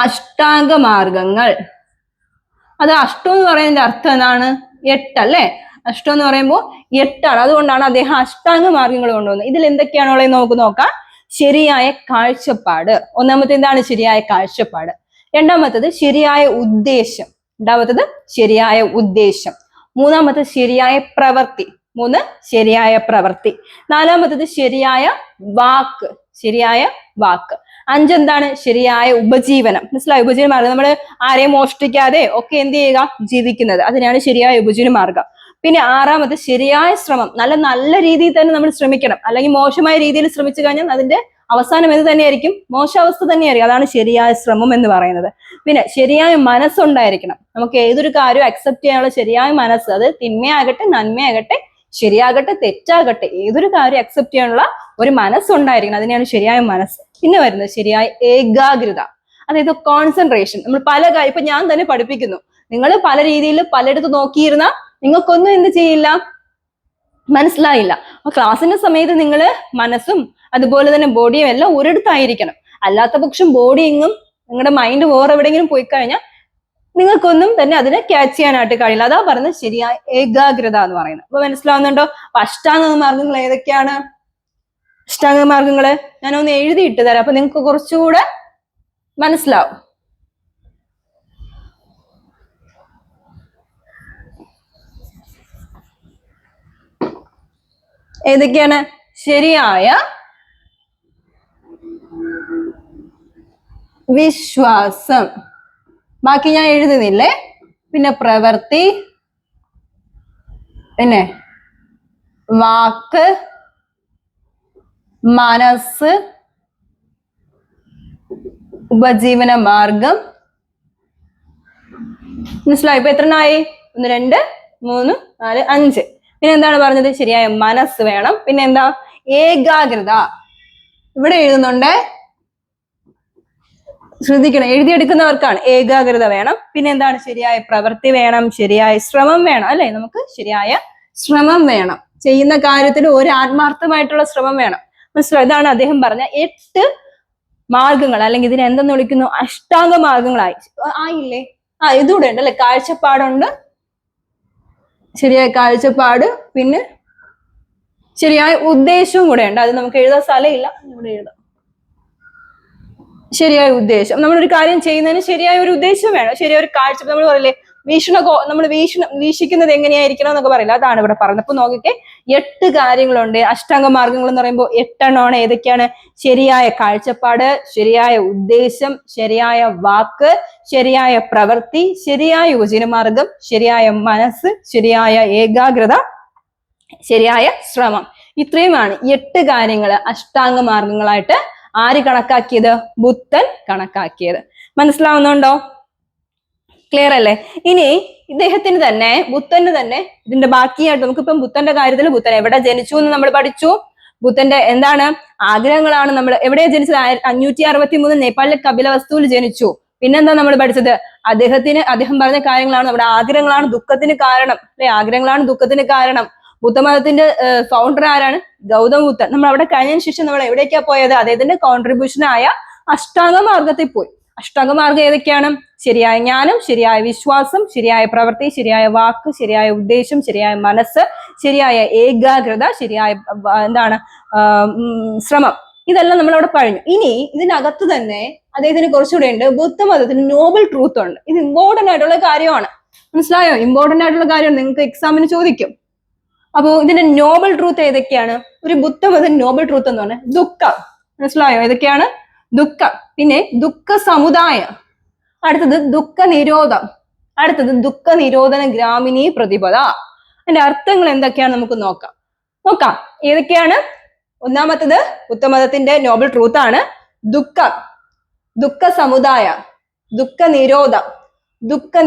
അഷ്ടാംഗ മാർഗങ്ങൾ. അത് അഷ്ടം എന്ന് പറയുന്നതിന്റെ അർത്ഥം എന്താണ്? 8 അല്ലെ? അഷ്ടം എന്ന് പറയുമ്പോൾ 8ആണ്. അതുകൊണ്ടാണ് അദ്ദേഹം അഷ്ടാംഗ മാർഗങ്ങൾ കൊണ്ടുവന്നത്. ഇതിൽ എന്തൊക്കെയാണുള്ളത് നമുക്ക് നോക്കാം. ശരിയായ കാഴ്ചപ്പാട്. ഒന്നാമത്തെ എന്താണ്? ശരിയായ കാഴ്ചപ്പാട്. രണ്ടാമത്തത് ശരിയായ ഉദ്ദേശം. രണ്ടാമത്തത് ശരിയായ ഉദ്ദേശം. മൂന്നാമത്തത് ശരിയായ പ്രവൃത്തി. 3 ശരിയായ പ്രവൃത്തി. നാലാമത്തത് ശരിയായ വാക്ക്. ശരിയായ വാക്ക്. 5 എന്താണ്? ശരിയായ ഉപജീവനം. മനസ്സിലായി? ഉപജീവന മാർഗം നമ്മൾ ആരെയും മോഷ്ടിക്കാതെ ഒക്കെ എന്ത് ചെയ്യുക? ജീവിക്കുന്നത്. അതിനാണ് ശരിയായ ഉപജീവന മാർഗം. പിന്നെ 6ാമത് ശരിയായ ശ്രമം. നല്ല രീതിയിൽ തന്നെ നമ്മൾ ശ്രമിക്കണം. അല്ലെങ്കിൽ മോശമായ രീതിയിൽ ശ്രമിച്ചു കഴിഞ്ഞാൽ അതിന്റെ അവസാനം എന്ത് തന്നെയായിരിക്കും? മോശാവസ്ഥ തന്നെയായിരിക്കും. അതാണ് ശരിയായ ശ്രമം എന്ന് പറയുന്നത്. പിന്നെ ശരിയായ മനസ്സുണ്ടായിരിക്കണം. നമുക്ക് ഏതൊരു കാര്യവും അക്സെപ്റ്റ് ചെയ്യാനുള്ള ശരിയായ മനസ്സ്, അത് തിന്മയാകട്ടെ നന്മയാകട്ടെ ശരിയാകട്ടെ തെറ്റാകട്ടെ ഏതൊരു കാര്യം അക്സെപ്റ്റ് ചെയ്യാനുള്ള ഒരു മനസ്സുണ്ടായിരിക്കണം. അതിനെയാണ് ശരിയായ മനസ്സ്. പിന്നെ വരുന്നത് ശരിയായ ഏകാഗ്രത, അതായത് കോൺസെൻട്രേഷൻ. നമ്മൾ പല കാര്യം ഇപ്പൊ ഞാൻ തന്നെ പഠിപ്പിക്കുന്നു, നിങ്ങൾ പല രീതിയിൽ പലയിടത്ത് നോക്കിയിരുന്ന നിങ്ങൾക്കൊന്നും എന്ത് ചെയ്യില്ല, മനസ്സിലായില്ല. അപ്പൊ ക്ലാസ്സിന്റെ സമയത്ത് നിങ്ങൾ മനസ്സും അതുപോലെ തന്നെ ബോഡിയും എല്ലാം ഒരിടത്തായിരിക്കണം. അല്ലാത്ത പക്ഷം ബോഡി എങ്ങും നിങ്ങളുടെ മൈൻഡ് വേറെ എവിടെയെങ്കിലും പോയി കഴിഞ്ഞാൽ നിങ്ങൾക്കൊന്നും തന്നെ അതിനെ ക്യാച്ച് ചെയ്യാനായിട്ട് കഴിയില്ല. അതാ പറയുന്നത് ശരിയായ ഏകാഗ്രത എന്ന് പറയുന്നത്. അപ്പൊ മനസ്സിലാവുന്നുണ്ടോ? അപ്പൊ അഷ്ടാംഗ മാർഗങ്ങൾ ഏതൊക്കെയാണ്? അഷ്ടാംഗ മാർഗങ്ങള് ഞാനൊന്ന് എഴുതിയിട്ട് തരാം, അപ്പൊ നിങ്ങൾക്ക് കുറച്ചുകൂടെ മനസ്സിലാവും. ഏതൊക്കെയാണ്? ശരിയായ വിശ്വാസം, ബാക്കി ഞാൻ എഴുതുന്നില്ലേ. പിന്നെ പ്രവൃത്തി, പിന്നെ വാക്ക്, മനസ്സ്, ഉപജീവന മാർഗം. മനസ്സിലായി? ഇപ്പൊ എത്രണ്ണായി? 1 2 3 4 5. പിന്നെ എന്താണ് പറഞ്ഞത്? ശരിയായ മനസ്സ് വേണം. പിന്നെ എന്താ? ഏകാഗ്രത. ഇവിടെ എഴുതുന്നുണ്ട്, ശ്രദ്ധിക്കണം, എഴുതിയെടുക്കുന്നവർക്കാണ്. ഏകാഗ്രത വേണം. പിന്നെ എന്താണ്? ശരിയായ പ്രവൃത്തി വേണം, ശരിയായ ശ്രമം വേണം. അല്ലെ? നമുക്ക് ശരിയായ ശ്രമം വേണം. ചെയ്യുന്ന കാര്യത്തിൽ ഒരു ആത്മാർത്ഥമായിട്ടുള്ള ശ്രമം വേണം. മനസ്സിലായി? ഇതാണ് അദ്ദേഹം പറഞ്ഞ 8 മാർഗങ്ങൾ, അല്ലെങ്കിൽ ഇതിനെ എന്തെന്ന് വിളിക്കുന്നു? അഷ്ടാംഗ മാർഗങ്ങളായി ആയില്ലേ? ഇതുകൂടെ ഉണ്ട് അല്ലെ? കാഴ്ചപ്പാടുണ്ട്, ശരിയായ കാഴ്ചപ്പാട്, പിന്നെ ശരിയായ ഉദ്ദേശവും കൂടെ ഉണ്ട്. അത് നമുക്ക് എഴുതാൻ സ്ഥലമില്ല, ഇവിടെ എഴുതാം. ശരിയായ ഉദ്ദേശം. നമ്മളൊരു കാര്യം ചെയ്യുന്നതിന് ശരിയായ ഒരു ഉദ്ദേശം വേണം, ശരിയായ ഒരു കാഴ്ച. നമ്മൾ പറയില്ലേ നമ്മൾ വീക്ഷിക്കുന്നത് എങ്ങനെയായിരിക്കണം എന്നൊക്കെ പറയില്ല, അതാണ് ഇവിടെ പറഞ്ഞത്. അപ്പൊ നോക്കിക്കേ, 8 കാര്യങ്ങളുണ്ട്. അഷ്ടാംഗ മാർഗങ്ങൾ എന്ന് പറയുമ്പോൾ 8 എണ്ണമാണ്. ഏതൊക്കെയാണ്? ശരിയായ കാഴ്ചപ്പാട്, ശരിയായ ഉദ്ദേശം, ശരിയായ വാക്ക്, ശരിയായ പ്രവൃത്തി, ശരിയായ ഉപജീവനമാർഗം, ശരിയായ മനസ്സ്, ശരിയായ ഏകാഗ്രത, ശരിയായ ശ്രമം. ഇത്രയുമാണ് 8 കാര്യങ്ങൾ അഷ്ടാംഗ മാർഗങ്ങളായിട്ട് ആര് കണക്കാക്കിയത്? ബുദ്ധൻ കണക്കാക്കിയത്. മനസ്സിലാവുന്നുണ്ടോ? ക്ലിയർ അല്ലേ? ഇനി ഇദ്ദേഹത്തിന് തന്നെ, ബുദ്ധന് തന്നെ ഇതിന്റെ ബാക്കിയായിട്ട് നമുക്കിപ്പം ബുദ്ധന്റെ കാര്യത്തിൽ ബുദ്ധൻ എവിടെ ജനിച്ചു എന്ന് നമ്മൾ പഠിച്ചു. ബുദ്ധന്റെ എന്താണ് ആഗ്രഹങ്ങളാണ്. നമ്മൾ എവിടെയാ ജനിച്ചത്? 563 നേപ്പാളിലെ കപിലവസ്തുവിൽ ജനിച്ചു. പിന്നെന്താ നമ്മൾ പഠിച്ചത്? അദ്ദേഹം പറഞ്ഞ കാര്യങ്ങളാണ് നമ്മുടെ ആഗ്രഹങ്ങളാണ് ദുഃഖത്തിന് കാരണം, അല്ലെ? ആഗ്രഹങ്ങളാണ് ദുഃഖത്തിന് കാരണം. ബുദ്ധമതത്തിന്റെ ഫൗണ്ടർ ആരാണ്? ഗൗതമ ബുദ്ധൻ. നമ്മൾ അവിടെ കഴിഞ്ഞതിന് ശേഷം നമ്മൾ എവിടേക്കാ പോയത്? അദ്ദേഹത്തിന്റെ കോൺട്രിബ്യൂഷനായ അഷ്ടാംഗ മാർഗത്തിൽ പോയി. അഷ്ടാംഗ മാർഗം ഏതൊക്കെയാണ്? ശരിയായ ജ്ഞാനം, ശരിയായ വിശ്വാസം, ശരിയായ പ്രവൃത്തി, ശരിയായ വാക്ക്, ശരിയായ ഉദ്ദേശം, ശരിയായ മനസ്സ്, ശരിയായ ഏകാഗ്രത, ശരിയായ എന്താണ് ശ്രമം. ഇതെല്ലാം നമ്മൾ അവിടെ കഴിഞ്ഞു. ഇനി ഇതിനകത്ത് തന്നെ അദ്ദേഹത്തിന് കുറച്ചുകൂടെ ഉണ്ട്. ബുദ്ധമതത്തിന് നോബൽ ട്രൂത്ത് ഉണ്ട്. ഇത് ഇമ്പോർട്ടന്റ് ആയിട്ടുള്ള കാര്യമാണ്. മനസ്സിലായോ? ഇമ്പോർട്ടന്റ് ആയിട്ടുള്ള കാര്യമാണ്, നിങ്ങൾക്ക് എക്സാമിന് ചോദിക്കും. അപ്പോ ഇതിന്റെ നോബൽ ട്രൂത്ത് ഏതൊക്കെയാണ്? ഒരു ബുദ്ധമത നോബൽ ട്രൂത്ത് എന്ന് പറഞ്ഞാൽ ദുഃഖം. മനസ്സിലായോ? ഏതൊക്കെയാണ്? ദുഃഖം. പിന്നെ ദുഃഖ സമുദായം. അടുത്തത് ദുഃഖ നിരോധം. അടുത്തത് ദുഃഖ നിരോധന ഗ്രാമിണീ പ്രതിപദ. അതിന്റെ അർത്ഥങ്ങൾ എന്തൊക്കെയാണ് നമുക്ക് നോക്കാം. ഏതൊക്കെയാണ്? ഒന്നാമത്തത് ബുദ്ധമതത്തിന്റെ നോബൽ ട്രൂത്ത് ആണ് ദുഃഖം, ദുഃഖ സമുദായ, ദുഃഖ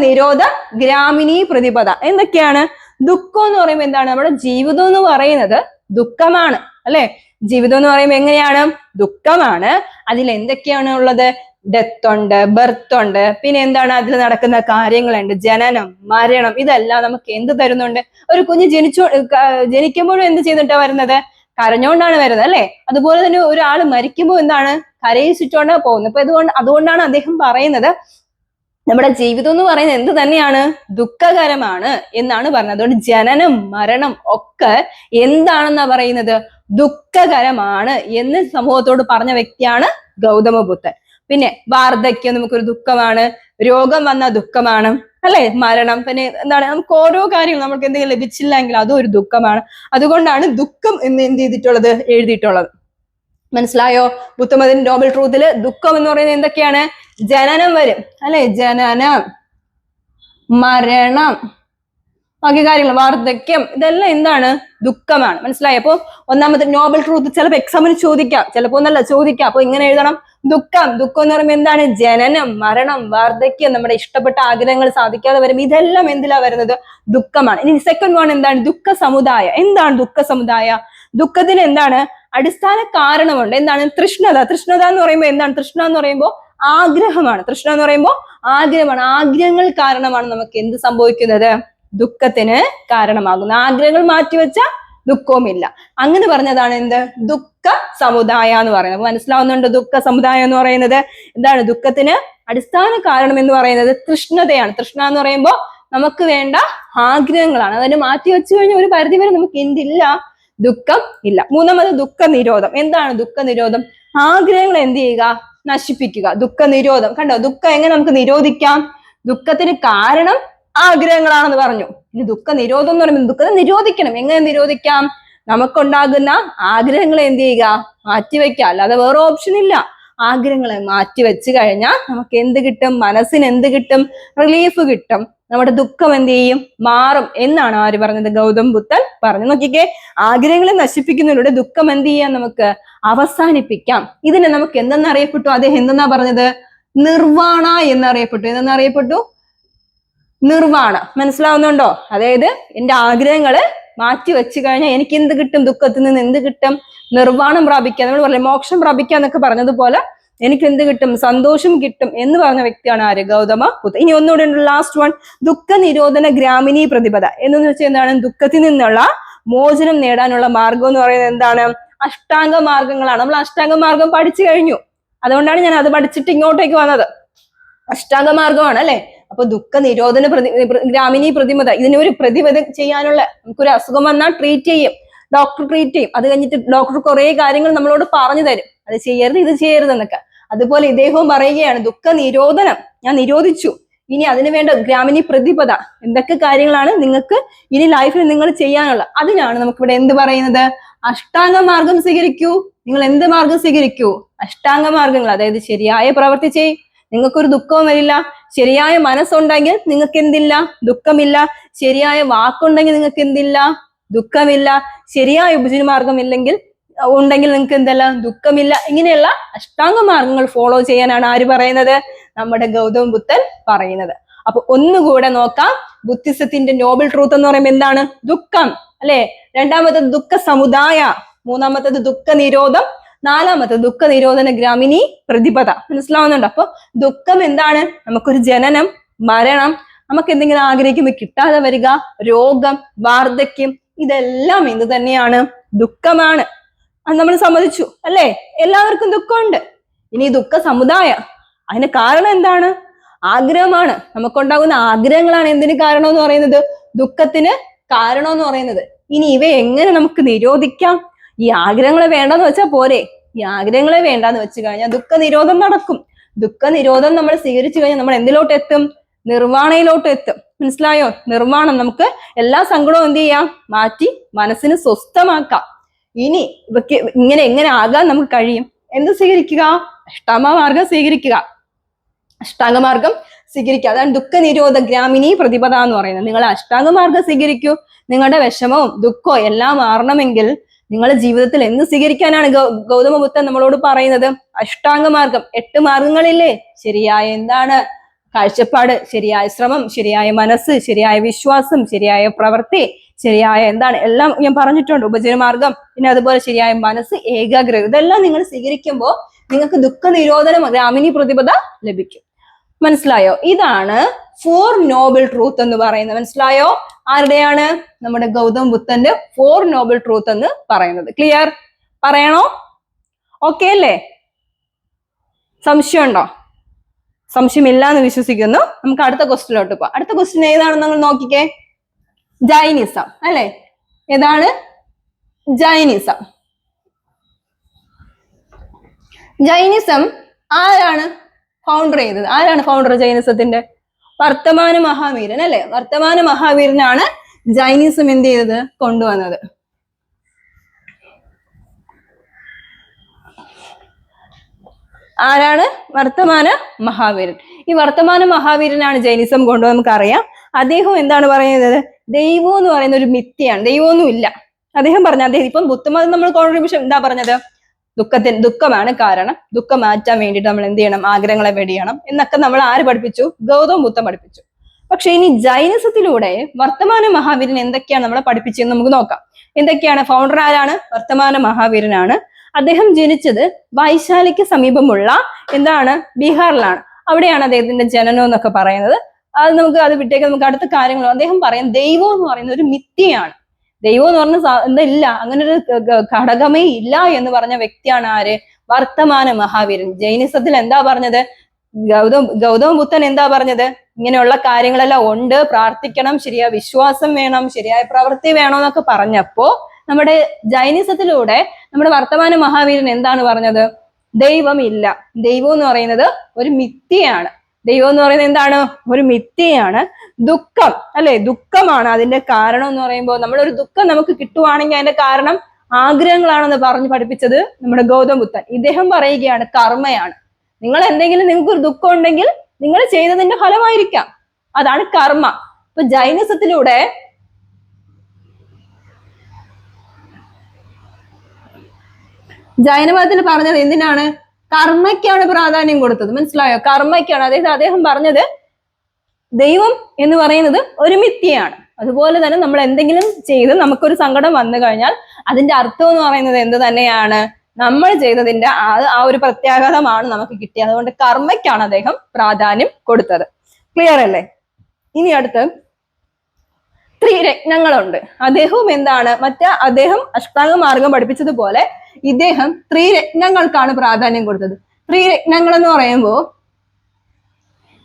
നിരോധ ഗ്രാമിണീ പ്രതിപദ. എന്തൊക്കെയാണ്? ദുഃഖം എന്ന് പറയുമ്പോൾ എന്താണ്? നമ്മുടെ ജീവിതം എന്ന് പറയുന്നത് ദുഃഖമാണ്, അല്ലെ? ജീവിതം എന്ന് പറയുമ്പോൾ എങ്ങനെയാണ്? ദുഃഖമാണ്. അതിൽ എന്തൊക്കെയാണ് ഉള്ളത്? ഡെത്ത് ഉണ്ട്, ബർത്ത് ഉണ്ട്, പിന്നെ എന്താണ് അതിൽ നടക്കുന്ന കാര്യങ്ങളുണ്ട്, ജനനം, മരണം. ഇതെല്ലാം നമുക്ക് എന്ത് തരുന്നുണ്ട്? ഒരു കുഞ്ഞ് ജനിക്കുമ്പോഴും എന്ത് ചെയ്തിട്ടാ വരുന്നത്? കരഞ്ഞോണ്ടാണ് വരുന്നത്, അല്ലെ? അതുപോലെ തന്നെ ഒരാൾ മരിക്കുമ്പോൾ എന്താണ്? കരയിച്ചിട്ടാണ് പോകുന്നത്. അപ്പൊ അതുകൊണ്ടാണ് അദ്ദേഹം പറയുന്നത് നമ്മുടെ ജീവിതം എന്ന് പറയുന്നത് എന്ത് തന്നെയാണ്? ദുഃഖകരമാണ് എന്നാണ് പറയുന്നത്. അതുകൊണ്ട് ജനനം മരണം ഒക്കെ എന്താണെന്നാ പറയുന്നത്? ദുഃഖകരമാണ് എന്ന് സമൂഹത്തോട് പറഞ്ഞ വ്യക്തിയാണ് ഗൗതമ ബുദ്ധൻ. പിന്നെ വാർദ്ധക്യം നമുക്കൊരു ദുഃഖമാണ്, രോഗം വന്ന ദുഃഖമാണ്, അല്ലെ? മരണം, പിന്നെ എന്താണ്, നമുക്ക് ഓരോ കാര്യങ്ങൾ നമുക്ക് എന്തെങ്കിലും ലഭിച്ചില്ലെങ്കിൽ അതും ഒരു ദുഃഖമാണ്. അതുകൊണ്ടാണ് ദുഃഖം എന്ന് എന്ത് ചെയ്തിട്ടുള്ളത്, എഴുതിയിട്ടുള്ളത്. മനസ്സിലായോ? ബുദ്ധമതൻ നോബൽ ട്രൂത്തില് ദുഃഖം എന്ന് പറയുന്നത് എന്തൊക്കെയാണ്? ജനനം വരും, അല്ലെ? ജനനം, മരണം, ബാക്കി കാര്യങ്ങൾ, വാർദ്ധക്യം, ഇതെല്ലാം എന്താണ്? ദുഃഖമാണ്. മനസ്സിലായോ? അപ്പൊ ഒന്നാമത്തെ നോബൽ ട്രൂത്ത് ചിലപ്പോൾ എക്സാമിന് ചോദിക്കാം, ചിലപ്പോ ഒന്നല്ല ചോദിക്കാം. അപ്പൊ ഇങ്ങനെ എഴുതണം, ദുഃഖം. ദുഃഖം എന്ന് പറയുമ്പോൾ എന്താണ്? ജനനം, മരണം, വാർദ്ധക്യം, നമ്മുടെ ഇഷ്ടപ്പെട്ട ആഗ്രഹങ്ങൾ സാധിക്കാതെ വരും, ഇതെല്ലാം എന്തിലാ വരുന്നത്? ദുഃഖമാണ്. ഇനി സെക്കൻഡ് വൺ എന്താണ്? ദുഃഖ സമുദായ. എന്താണ് ദുഃഖ സമുദായ? ദുഃഖത്തിന് എന്താണ്? അടിസ്ഥാന കാരണമുണ്ട്. എന്താണ്? തൃഷ്ണത. തൃഷ്ണത എന്ന് പറയുമ്പോൾ എന്താണ്? തൃഷ്ണ എന്ന് പറയുമ്പോൾ ആഗ്രഹമാണ്. തൃഷ്ണ എന്ന് പറയുമ്പോൾ ആഗ്രഹമാണ്. ആഗ്രഹങ്ങൾ കാരണമാണ് നമുക്ക് എന്ത് സംഭവിക്കുന്നത്? ദുഃഖത്തിന് കാരണമാകുന്നത്. ആഗ്രഹങ്ങൾ മാറ്റിവെച്ച ദുഃഖവുമില്ല. അങ്ങനെ പറഞ്ഞതാണ് എന്ത്? ദുഃഖ സമുദായ എന്ന് പറയുന്നത്. അപ്പൊ മനസ്സിലാവുന്നുണ്ട്? ദുഃഖ സമുദായം എന്ന് പറയുന്നത് എന്താണ്? ദുഃഖത്തിന് അടിസ്ഥാന കാരണം എന്ന് പറയുന്നത് തൃഷ്ണതയാണ്. തൃഷ്ണ എന്ന് പറയുമ്പോൾ നമുക്ക് വേണ്ട ആഗ്രഹങ്ങളാണ്. അതിനെ മാറ്റി വെച്ചു കഴിഞ്ഞാൽ ഒരു പരിധിവരെ നമുക്ക് എന്തില്ല? ദുഃഖം ഇല്ല. മൂന്നാമത് ദുഃഖ നിരോധം. എന്താണ് ദുഃഖ നിരോധം? ആഗ്രഹങ്ങൾ എന്ത് ചെയ്യുക? നശിപ്പിക്കുക. ദുഃഖ നിരോധം. കണ്ടോ? ദുഃഖം എങ്ങനെ നമുക്ക് നിരോധിക്കാം? ദുഃഖത്തിന് കാരണം ആഗ്രഹങ്ങളാണെന്ന് പറഞ്ഞു. ഇനി ദുഃഖ നിരോധം എന്ന് പറയുമ്പോൾ ദുഃഖത്തെ നിരോധിക്കണം. എങ്ങനെ നിരോധിക്കാം? നമുക്കുണ്ടാകുന്ന ആഗ്രഹങ്ങളെ എന്ത് ചെയ്യുക? മാറ്റിവെക്കുക. അല്ലാതെ വേറെ ഓപ്ഷൻ ഇല്ല. ആഗ്രഹങ്ങളെ മാറ്റിവെച്ച് കഴിഞ്ഞാൽ നമുക്ക് എന്ത് കിട്ടും? മനസ്സിന് എന്ത് കിട്ടും? റിലീഫ് കിട്ടും. നമ്മുടെ ദുഃഖം എന്ത് ചെയ്യും? മാറും എന്നാണ് ആര് പറഞ്ഞത്? ഗൗതം ബുദ്ധൻ പറഞ്ഞു. നോക്കിക്കേ, ആഗ്രഹങ്ങളെ നശിപ്പിക്കുന്നതിലൂടെ ദുഃഖം എന്ത് ചെയ്യാം? നമുക്ക് അവസാനിപ്പിക്കാം. ഇതിനെ നമുക്ക് എന്തെന്നറിയപ്പെട്ടു? അദ്ദേഹം എന്തെന്നാ പറഞ്ഞത്? നിർവാണ എന്നറിയപ്പെട്ടു. എന്തെന്നറിയപ്പെട്ടു? നിർവാണ. മനസ്സിലാവുന്നുണ്ടോ? അതായത് എന്റെ ആഗ്രഹങ്ങള് മാറ്റി വെച്ച് കഴിഞ്ഞാൽ എനിക്ക് എന്ത് കിട്ടും? ദുഃഖത്തിൽ നിന്ന് എന്ത് കിട്ടും? നിർവാണം പ്രാപിക്കുക. നമ്മൾ പറയും മോക്ഷം പ്രാപിക്കുക എന്നൊക്കെ പറഞ്ഞതുപോലെ എനിക്ക് എന്ത് കിട്ടും? സന്തോഷം കിട്ടും എന്ന് പറഞ്ഞ വ്യക്തിയാണ് ആര്? ഗൗതമ ബുദ്ധ. ഇനി ഒന്നുകൂടെ ലാസ്റ്റ് വൺ, ദുഃഖ നിരോധന ഗ്രാമിണി പ്രതിപദ. എന്ന് വെച്ചാൽ എന്താണ്? ദുഃഖത്തിൽ നിന്നുള്ള മോചനം നേടാനുള്ള മാർഗം എന്ന് പറയുന്നത് എന്താണ്? അഷ്ടാംഗ മാർഗങ്ങളാണ്. നമ്മൾ അഷ്ടാംഗ മാർഗം പഠിച്ചു കഴിഞ്ഞു. അതുകൊണ്ടാണ് ഞാൻ അത് പഠിച്ചിട്ട് ഇങ്ങോട്ടേക്ക് വന്നത്. അഷ്ടാംഗ മാർഗമാണ്, അല്ലെ? അപ്പൊ ദുഃഖ നിരോധന ഗ്രാമിണി പ്രതിമത, ഇതിനെ ഒരു പ്രതിവിധ ചെയ്യാനുള്ള, നമുക്കൊരു അസുഖം വന്നാൽ ട്രീറ്റ് ചെയ്യും, ഡോക്ടർ ട്രീറ്റ് ചെയ്യും. അത് കഴിഞ്ഞിട്ട് ഡോക്ടർ കുറെ കാര്യങ്ങൾ നമ്മളോട് പറഞ്ഞു തരും, അത് ചെയ്യരുത്, ഇത് ചെയ്യരുത് എന്നൊക്കെ. അതുപോലെ ഇദ്ദേഹവും പറയുകയാണ്, ദുഃഖ നിരോധനം ഞാൻ നിരോധിച്ചു, ഇനി അതിനു വേണ്ട ഗ്രാമിണി പ്രതിപദ, എന്തൊക്കെ കാര്യങ്ങളാണ് നിങ്ങൾക്ക് ഇനി ലൈഫിൽ നിങ്ങൾ ചെയ്യാനുള്ള, അതിനാണ് നമുക്കിവിടെ എന്ത് പറയുന്നത്? അഷ്ടാംഗ മാർഗം സ്വീകരിക്കൂ. നിങ്ങൾ എന്ത് മാർഗം സ്വീകരിക്കൂ? അഷ്ടാംഗ മാർഗങ്ങൾ. അതായത് ശരിയായ പ്രവൃത്തി ചെയ്യും, നിങ്ങൾക്കൊരു ദുഃഖവും വരില്ല. ശരിയായ മനസ്സുണ്ടെങ്കിൽ നിങ്ങൾക്ക് എന്തില്ല? ദുഃഖമില്ല. ശരിയായ വാക്കുണ്ടെങ്കിൽ നിങ്ങൾക്ക് എന്തില്ല? ദുഃഖമില്ല. ശരിയായ ഉപജീവനമാർഗം ഉണ്ടെങ്കിൽ നിങ്ങൾക്ക് എന്തല്ല? ദുഃഖമില്ല. ഇങ്ങനെയുള്ള അഷ്ടാംഗ മാർഗങ്ങൾ ഫോളോ ചെയ്യാനാണ് ആര് പറയുന്നത്? നമ്മുടെ ഗൗതം ബുദ്ധൻ പറയുന്നത്. അപ്പൊ ഒന്നുകൂടെ നോക്കാം. ബുദ്ധിസത്തിന്റെ നോബൽ ട്രൂത്ത് എന്ന് പറയുമ്പോൾ എന്താണ്? ദുഃഖം, അല്ലെ? രണ്ടാമത്തത് ദുഃഖ സമുദായ, മൂന്നാമത്തത് ദുഃഖ നിരോധം, നാലാമത്തെ ദുഃഖ നിരോധന ഗ്രാമിണി പ്രതിപദ. മനസ്സിലാവുന്നുണ്ടോ? അപ്പൊ ദുഃഖം എന്താണ്? നമുക്കൊരു ജനനം, മരണം, നമുക്ക് എന്തെങ്കിലും ആഗ്രഹിക്കുമ്പോൾ കിട്ടാതെ വരിക, രോഗം, വാർദ്ധക്യം, ഇതെല്ലാം എന്ത് തന്നെയാണ്? ദുഃഖമാണ്. അത് നമ്മൾ സമ്മതിച്ചു, അല്ലെ? എല്ലാവർക്കും ദുഃഖമുണ്ട്. ഇനി ദുഃഖ സമുദായ, അതിന് കാരണം എന്താണ്? ആഗ്രഹമാണ്. നമുക്കുണ്ടാകുന്ന ആഗ്രഹങ്ങളാണ് എന്തിന് കാരണം എന്ന് പറയുന്നത്? ദുഃഖത്തിന് കാരണം എന്ന് പറയുന്നത്. ഇനി ഇവയെ എങ്ങനെ നമുക്ക് നിരോധിക്കാം? ഈ ആഗ്രഹങ്ങളെ വേണ്ടെന്ന് വെച്ചാൽ പോരെ. ഈ ആഗ്രഹങ്ങളെ വേണ്ടാന്ന് വെച്ച് കഴിഞ്ഞാൽ ദുഃഖ നിരോധം നടക്കും. ദുഃഖ നിരോധം നമ്മൾ സ്വീകരിച്ചു കഴിഞ്ഞാൽ നമ്മൾ എന്തിലോട്ട് എത്തും? നിർവാണയിലോട്ട് എത്തും. മനസ്സിലായോ? നിർവാണം, നമുക്ക് എല്ലാ സങ്കടവും എന്ത് ചെയ്യാം? മാറ്റി മനസ്സിന് സ്വസ്ഥമാക്കാം. ഇനി ഇവയ്ക്ക് എങ്ങനെ ആകാൻ നമുക്ക് കഴിയും? എന്ത് സ്വീകരിക്കുക? അഷ്ടാംഗമാർഗം സ്വീകരിക്കുക. അഷ്ടാംഗമാർഗം സ്വീകരിക്കുക. അതാണ് ദുഃഖ നിരോധ ഗ്രാമിണി പ്രതിപദ എന്ന് പറയുന്നത്. നിങ്ങൾ അഷ്ടാംഗമാർഗം സ്വീകരിക്കൂ. നിങ്ങളുടെ വിഷമവും ദുഃഖവും എല്ലാം മാറണമെങ്കിൽ നിങ്ങളുടെ ജീവിതത്തിൽ എന്ത് സ്വീകരിക്കാനാണ് ഗൗതമ ബുദ്ധൻ നമ്മളോട് പറയുന്നത്? അഷ്ടാംഗമാർഗം. 8 മാർഗങ്ങളില്ലേ? ശരിയായ എന്താണ്? കാഴ്ചപ്പാട്, ശരിയായ ശ്രമം, ശരിയായ മനസ്സ്, ശരിയായ വിശ്വാസം, ശരിയായ പ്രവൃത്തി, ശരിയായ എന്താണ്, എല്ലാം ഞാൻ പറഞ്ഞിട്ടുണ്ട്. ഉപജീവനമാർഗം, പിന്നെ അതുപോലെ ശരിയായ മനസ്സ്, ഏകാഗ്രത, ഇതെല്ലാം നിങ്ങൾ സ്വീകരിക്കുമ്പോൾ നിങ്ങൾക്ക് ദുഃഖ നിരോധന ഗ്രാമിണി പ്രതിപദ ലഭിക്കും. മനസ്സിലായോ? ഇതാണ് 4 നോബൽ ട്രൂത്ത് എന്ന് പറയുന്നത്. മനസ്സിലായോ? ആരുടെയാണ്? നമ്മുടെ ഗൗതം ബുദ്ധന്റെ 4 നോബൽ ട്രൂത്ത് എന്ന് പറയുന്നത്. ക്ലിയർ? പറയണോ? ഓക്കെ അല്ലേ? സംശയമുണ്ടോ? സംശയമില്ല എന്ന് വിശ്വസിക്കുന്നു. നമുക്ക് അടുത്ത ക്വസ്റ്റ്യനിലോട്ട് പോവാം. അടുത്ത ക്വസ്റ്റ്യൻ ഏതാണെന്ന് നിങ്ങൾ നോക്കിക്കേ. ജൈനിസം, അല്ലെ? ഏതാണ്? ജൈനിസം. ജൈനിസം ആരാണ്? ഫൗണ്ടർ ചെയ്തത്. ആരാണ് ഫൗണ്ടർ ജൈനിസത്തിന്റെ? വർത്തമാന മഹാവീരൻ അല്ലെ? വർത്തമാന മഹാവീരനാണ് ജൈനിസം എന്ത് ചെയ്തത്? കൊണ്ടുവന്നത്. ആരാണ്? വർത്തമാന മഹാവീരൻ. ഈ വർത്തമാന മഹാവീരനാണ് ജൈനിസം കൊണ്ടുവന്നത്, നമുക്കറിയാം. അദ്ദേഹം എന്താണ് പറയുന്നത്? ദൈവം എന്ന് പറയുന്ന ഒരു മിഥ്യയാണ്, ദൈവമൊന്നും ഇല്ല. അദ്ദേഹം പറഞ്ഞ ഇപ്പം ബുദ്ധമതം നമ്മൾ കോൺട്രിബ്യൂഷൻ എന്താ പറഞ്ഞത്? ദുഃഖമാണ് കാരണം, ദുഃഖം മാറ്റാൻ വേണ്ടിയിട്ട് നമ്മൾ എന്ത് ചെയ്യണം? ആഗ്രഹങ്ങളെ വെടിയണം എന്നൊക്കെ നമ്മൾ ആര് പഠിപ്പിച്ചു? ഗൗതമ ബുദ്ധൻ പഠിപ്പിച്ചു. പക്ഷെ ഇനി ജൈനിസത്തിലൂടെ വർത്തമാന മഹാവീരൻ എന്തൊക്കെയാണ് നമ്മളെ പഠിപ്പിച്ചതെന്ന് നമുക്ക് നോക്കാം. എന്തൊക്കെയാണ്? ഫൗണ്ടർ ആരാണ്? വർത്തമാന മഹാവീരനാണ്. അദ്ദേഹം ജനിച്ചത് വൈശാലിക്ക് സമീപമുള്ള ബീഹാറിലാണ്. അവിടെയാണ് അദ്ദേഹത്തിന്റെ ജനനം എന്നൊക്കെ പറയുന്നത്. അത് വിട്ടേക്ക്, നമുക്ക് അടുത്ത കാര്യങ്ങളും. അദ്ദേഹം പറയാം ദൈവം എന്ന് പറയുന്ന ഒരു മിഥ്യയാണ്, ദൈവം എന്ന് പറഞ്ഞ ഇല്ല, അങ്ങനെ ഒരു ഘടകമേ ഇല്ല എന്ന് പറഞ്ഞ വ്യക്തിയാണ് ആര്? വർത്തമാന മഹാവീരൻ. ജൈനിസത്തിൽ എന്താ പറഞ്ഞത്? ഗൗതമ ബുദ്ധൻ എന്താ പറഞ്ഞത്? ഇങ്ങനെയുള്ള കാര്യങ്ങളെല്ലാം ഉണ്ട്, പ്രാർത്ഥിക്കണം, ശരിയായ വിശ്വാസം വേണം, ശരിയായ പ്രവൃത്തി വേണം എന്നൊക്കെ പറഞ്ഞപ്പോ നമ്മുടെ ജൈനിസത്തിലൂടെ നമ്മുടെ വർത്തമാന മഹാവീരൻ എന്താണ് പറഞ്ഞത്? ദൈവം ഇല്ല, ദൈവം എന്ന് പറയുന്നത് ഒരു മിഥ്യയാണ്. ദൈവം എന്ന് പറയുന്നത് എന്താണ്? ഒരു മിഥ്യയാണ്. ദുഃഖം അല്ലെ? ദുഃഖമാണ് അതിന്റെ കാരണം എന്ന് പറയുമ്പോൾ, നമ്മളൊരു ദുഃഖം നമുക്ക് കിട്ടുവാണെങ്കിൽ അതിന്റെ കാരണം ആഗ്രഹങ്ങളാണെന്ന് പറഞ്ഞ് പഠിപ്പിച്ചത് നമ്മുടെ ഗൗതമ ബുദ്ധൻ. ഇദ്ദേഹം പറയുകയാണ് കർമ്മയാണ്. നിങ്ങൾക്ക് ഒരു ദുഃഖം ഉണ്ടെങ്കിൽ നിങ്ങൾ ചെയ്തതിന്റെ ഫലമായിരിക്കാം, അതാണ് കർമ്മ. ഇപ്പൊ ജൈനിസത്തിലൂടെ ജൈനമതത്തിൽ പറഞ്ഞത് എന്തിനാണ്? കർമ്മയ്ക്കാണ് പ്രാധാന്യം കൊടുത്തത്. മനസ്സിലായോ? കർമ്മയ്ക്കാണ്. അതായത് അദ്ദേഹം പറഞ്ഞത് ദൈവം എന്ന് പറയുന്നത് ഒരു മിഥ്യയാണ്. അതുപോലെ തന്നെ നമ്മൾ എന്തെങ്കിലും ചെയ്ത് നമുക്കൊരു സങ്കടം വന്നു കഴിഞ്ഞാൽ അതിന്റെ അർത്ഥം എന്ന് പറയുന്നത് എന്ത് തന്നെയാണ്? നമ്മൾ ചെയ്തതിന്റെ ആ ഒരു പ്രത്യാഘാതമാണ് നമുക്ക് കിട്ടിയത്. അതുകൊണ്ട് കർമ്മയ്ക്കാണ് അദ്ദേഹം പ്രാധാന്യം കൊടുത്തത്. ക്ലിയർ അല്ലേ? ഇനി അടുത്ത് ത്രിരത്നങ്ങളുണ്ട്. അദ്ദേഹവും എന്താണ്? അദ്ദേഹം അഷ്ടാംഗ മാർഗം പഠിപ്പിച്ചതുപോലെ ഇദ്ദേഹം ത്രിരത്നങ്ങൾക്കാണ് പ്രാധാന്യം കൊടുത്തത്. ത്രിരത്നങ്ങൾ എന്ന് പറയുമ്പോൾ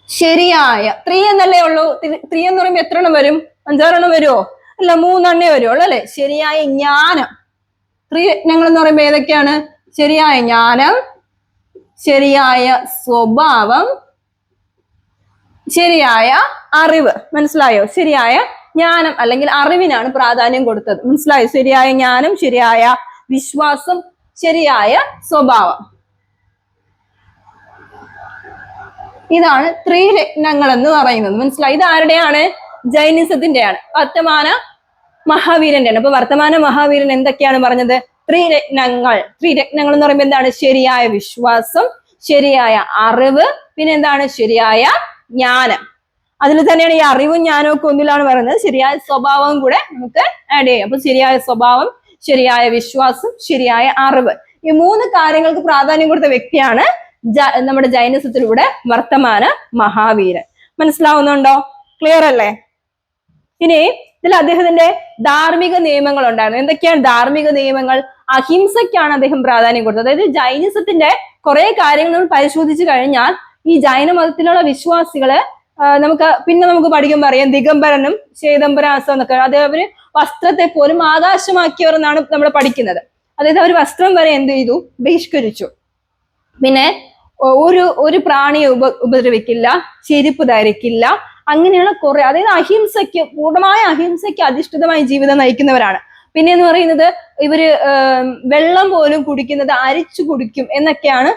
ശരിയായ എന്നല്ലേ ഉള്ളൂ. എന്ന് പറയുമ്പോൾ എത്ര എണ്ണം വരും? 5-6 എണ്ണം വരുമോ? അല്ല, 3 എണ്ണേ വരുള്ളൂ അല്ലെ? ശരിയായ ജ്ഞാനം. ത്രിരത്നങ്ങൾ എന്ന് പറയുമ്പോൾ ഏതൊക്കെയാണ്? ശരിയായ ജ്ഞാനം, ശരിയായ സ്വഭാവം, ശരിയായ അറിവ്. മനസ്സിലായോ? ശരിയായ ജ്ഞാനം അല്ലെങ്കിൽ അറിവിനാണ് പ്രാധാന്യം കൊടുത്തത്. മനസ്സിലായോ? ശരിയായ ജ്ഞാനം, ശരിയായ വിശ്വാസം, ശരിയായ സ്വഭാവം. ഇതാണ് ത്രിരത്നങ്ങൾ എന്ന് പറയുന്നത്. മനസ്സിലായി? ഇത് ആരുടെയാണ്? ജൈനിസത്തിന്റെയാണ്, വർത്തമാന മഹാവീരന്റെയാണ്. അപ്പൊ വർത്തമാന മഹാവീരൻ എന്തൊക്കെയാണ് പറഞ്ഞത്? ത്രിരത്നങ്ങൾ എന്ന് പറയുമ്പോൾ എന്താണ്? ശരിയായ വിശ്വാസം, ശരിയായ അറിവ്, പിന്നെ എന്താണ്? ശരിയായ ജ്ഞാനം. അതിൽ തന്നെയാണ് ഈ അറിവും ജ്ഞാനവും ഒക്കെ ഒന്നിലാണ് പറയുന്നത്. ശരിയായ സ്വഭാവം കൂടെ നമുക്ക് ആഡ് ചെയ്യാം. അപ്പൊ ശരിയായ സ്വഭാവം, ശരിയായ വിശ്വാസം, ശരിയായ അറിവ്, ഈ 3 കാര്യങ്ങൾക്ക് പ്രാധാന്യം കൊടുത്ത വ്യക്തിയാണ് നമ്മുടെ ജൈനിസത്തിലൂടെ വർത്തമാന മഹാവീരൻ. മനസ്സിലാവുന്നുണ്ടോ? ക്ലിയർ അല്ലേ? ഇനി ഇതിൽ അദ്ദേഹത്തിന്റെ ധാർമ്മിക നിയമങ്ങൾ ഉണ്ടായിരുന്നു. എന്തൊക്കെയാണ് ധാർമ്മിക നിയമങ്ങൾ? അഹിംസയ്ക്കാണ് അദ്ദേഹം പ്രാധാന്യം കൊടുത്തത്. അതായത് ജൈനിസത്തിന്റെ കുറെ കാര്യങ്ങൾ നമ്മൾ പരിശോധിച്ചു കഴിഞ്ഞാൽ ഈ ജൈന മതത്തിലുള്ള വിശ്വാസികള് നമുക്ക് പഠിക്കുമ്പോൾ അറിയാം ദിഗംബരനും ശ്വേതംബരാസം എന്നൊക്കെ. അത് അവര് വസ്ത്രത്തെ പോലും ആകാശമാക്കിയവർ എന്നാണ് നമ്മൾ പഠിക്കുന്നത്. അതായത് അവർ വസ്ത്രം വരെ എന്ത് ചെയ്തു? ബഹിഷ്കരിച്ചു. പിന്നെ ഒരു പ്രാണിയെ ഉപദ്രവിക്കില്ല, ചെരുപ്പ് ധരിക്കില്ല, അങ്ങനെയുള്ള കുറെ, അതായത് പൂർണ്ണമായ അഹിംസയ്ക്ക് അധിഷ്ഠിതമായ ജീവിതം നയിക്കുന്നവരാണ്. പിന്നെ എന്ന് പറയുന്നത് ഇവര് വെള്ളം പോലും കുടിക്കുന്നത് അരിച്ചു കുടിക്കും എന്നൊക്കെയാണ്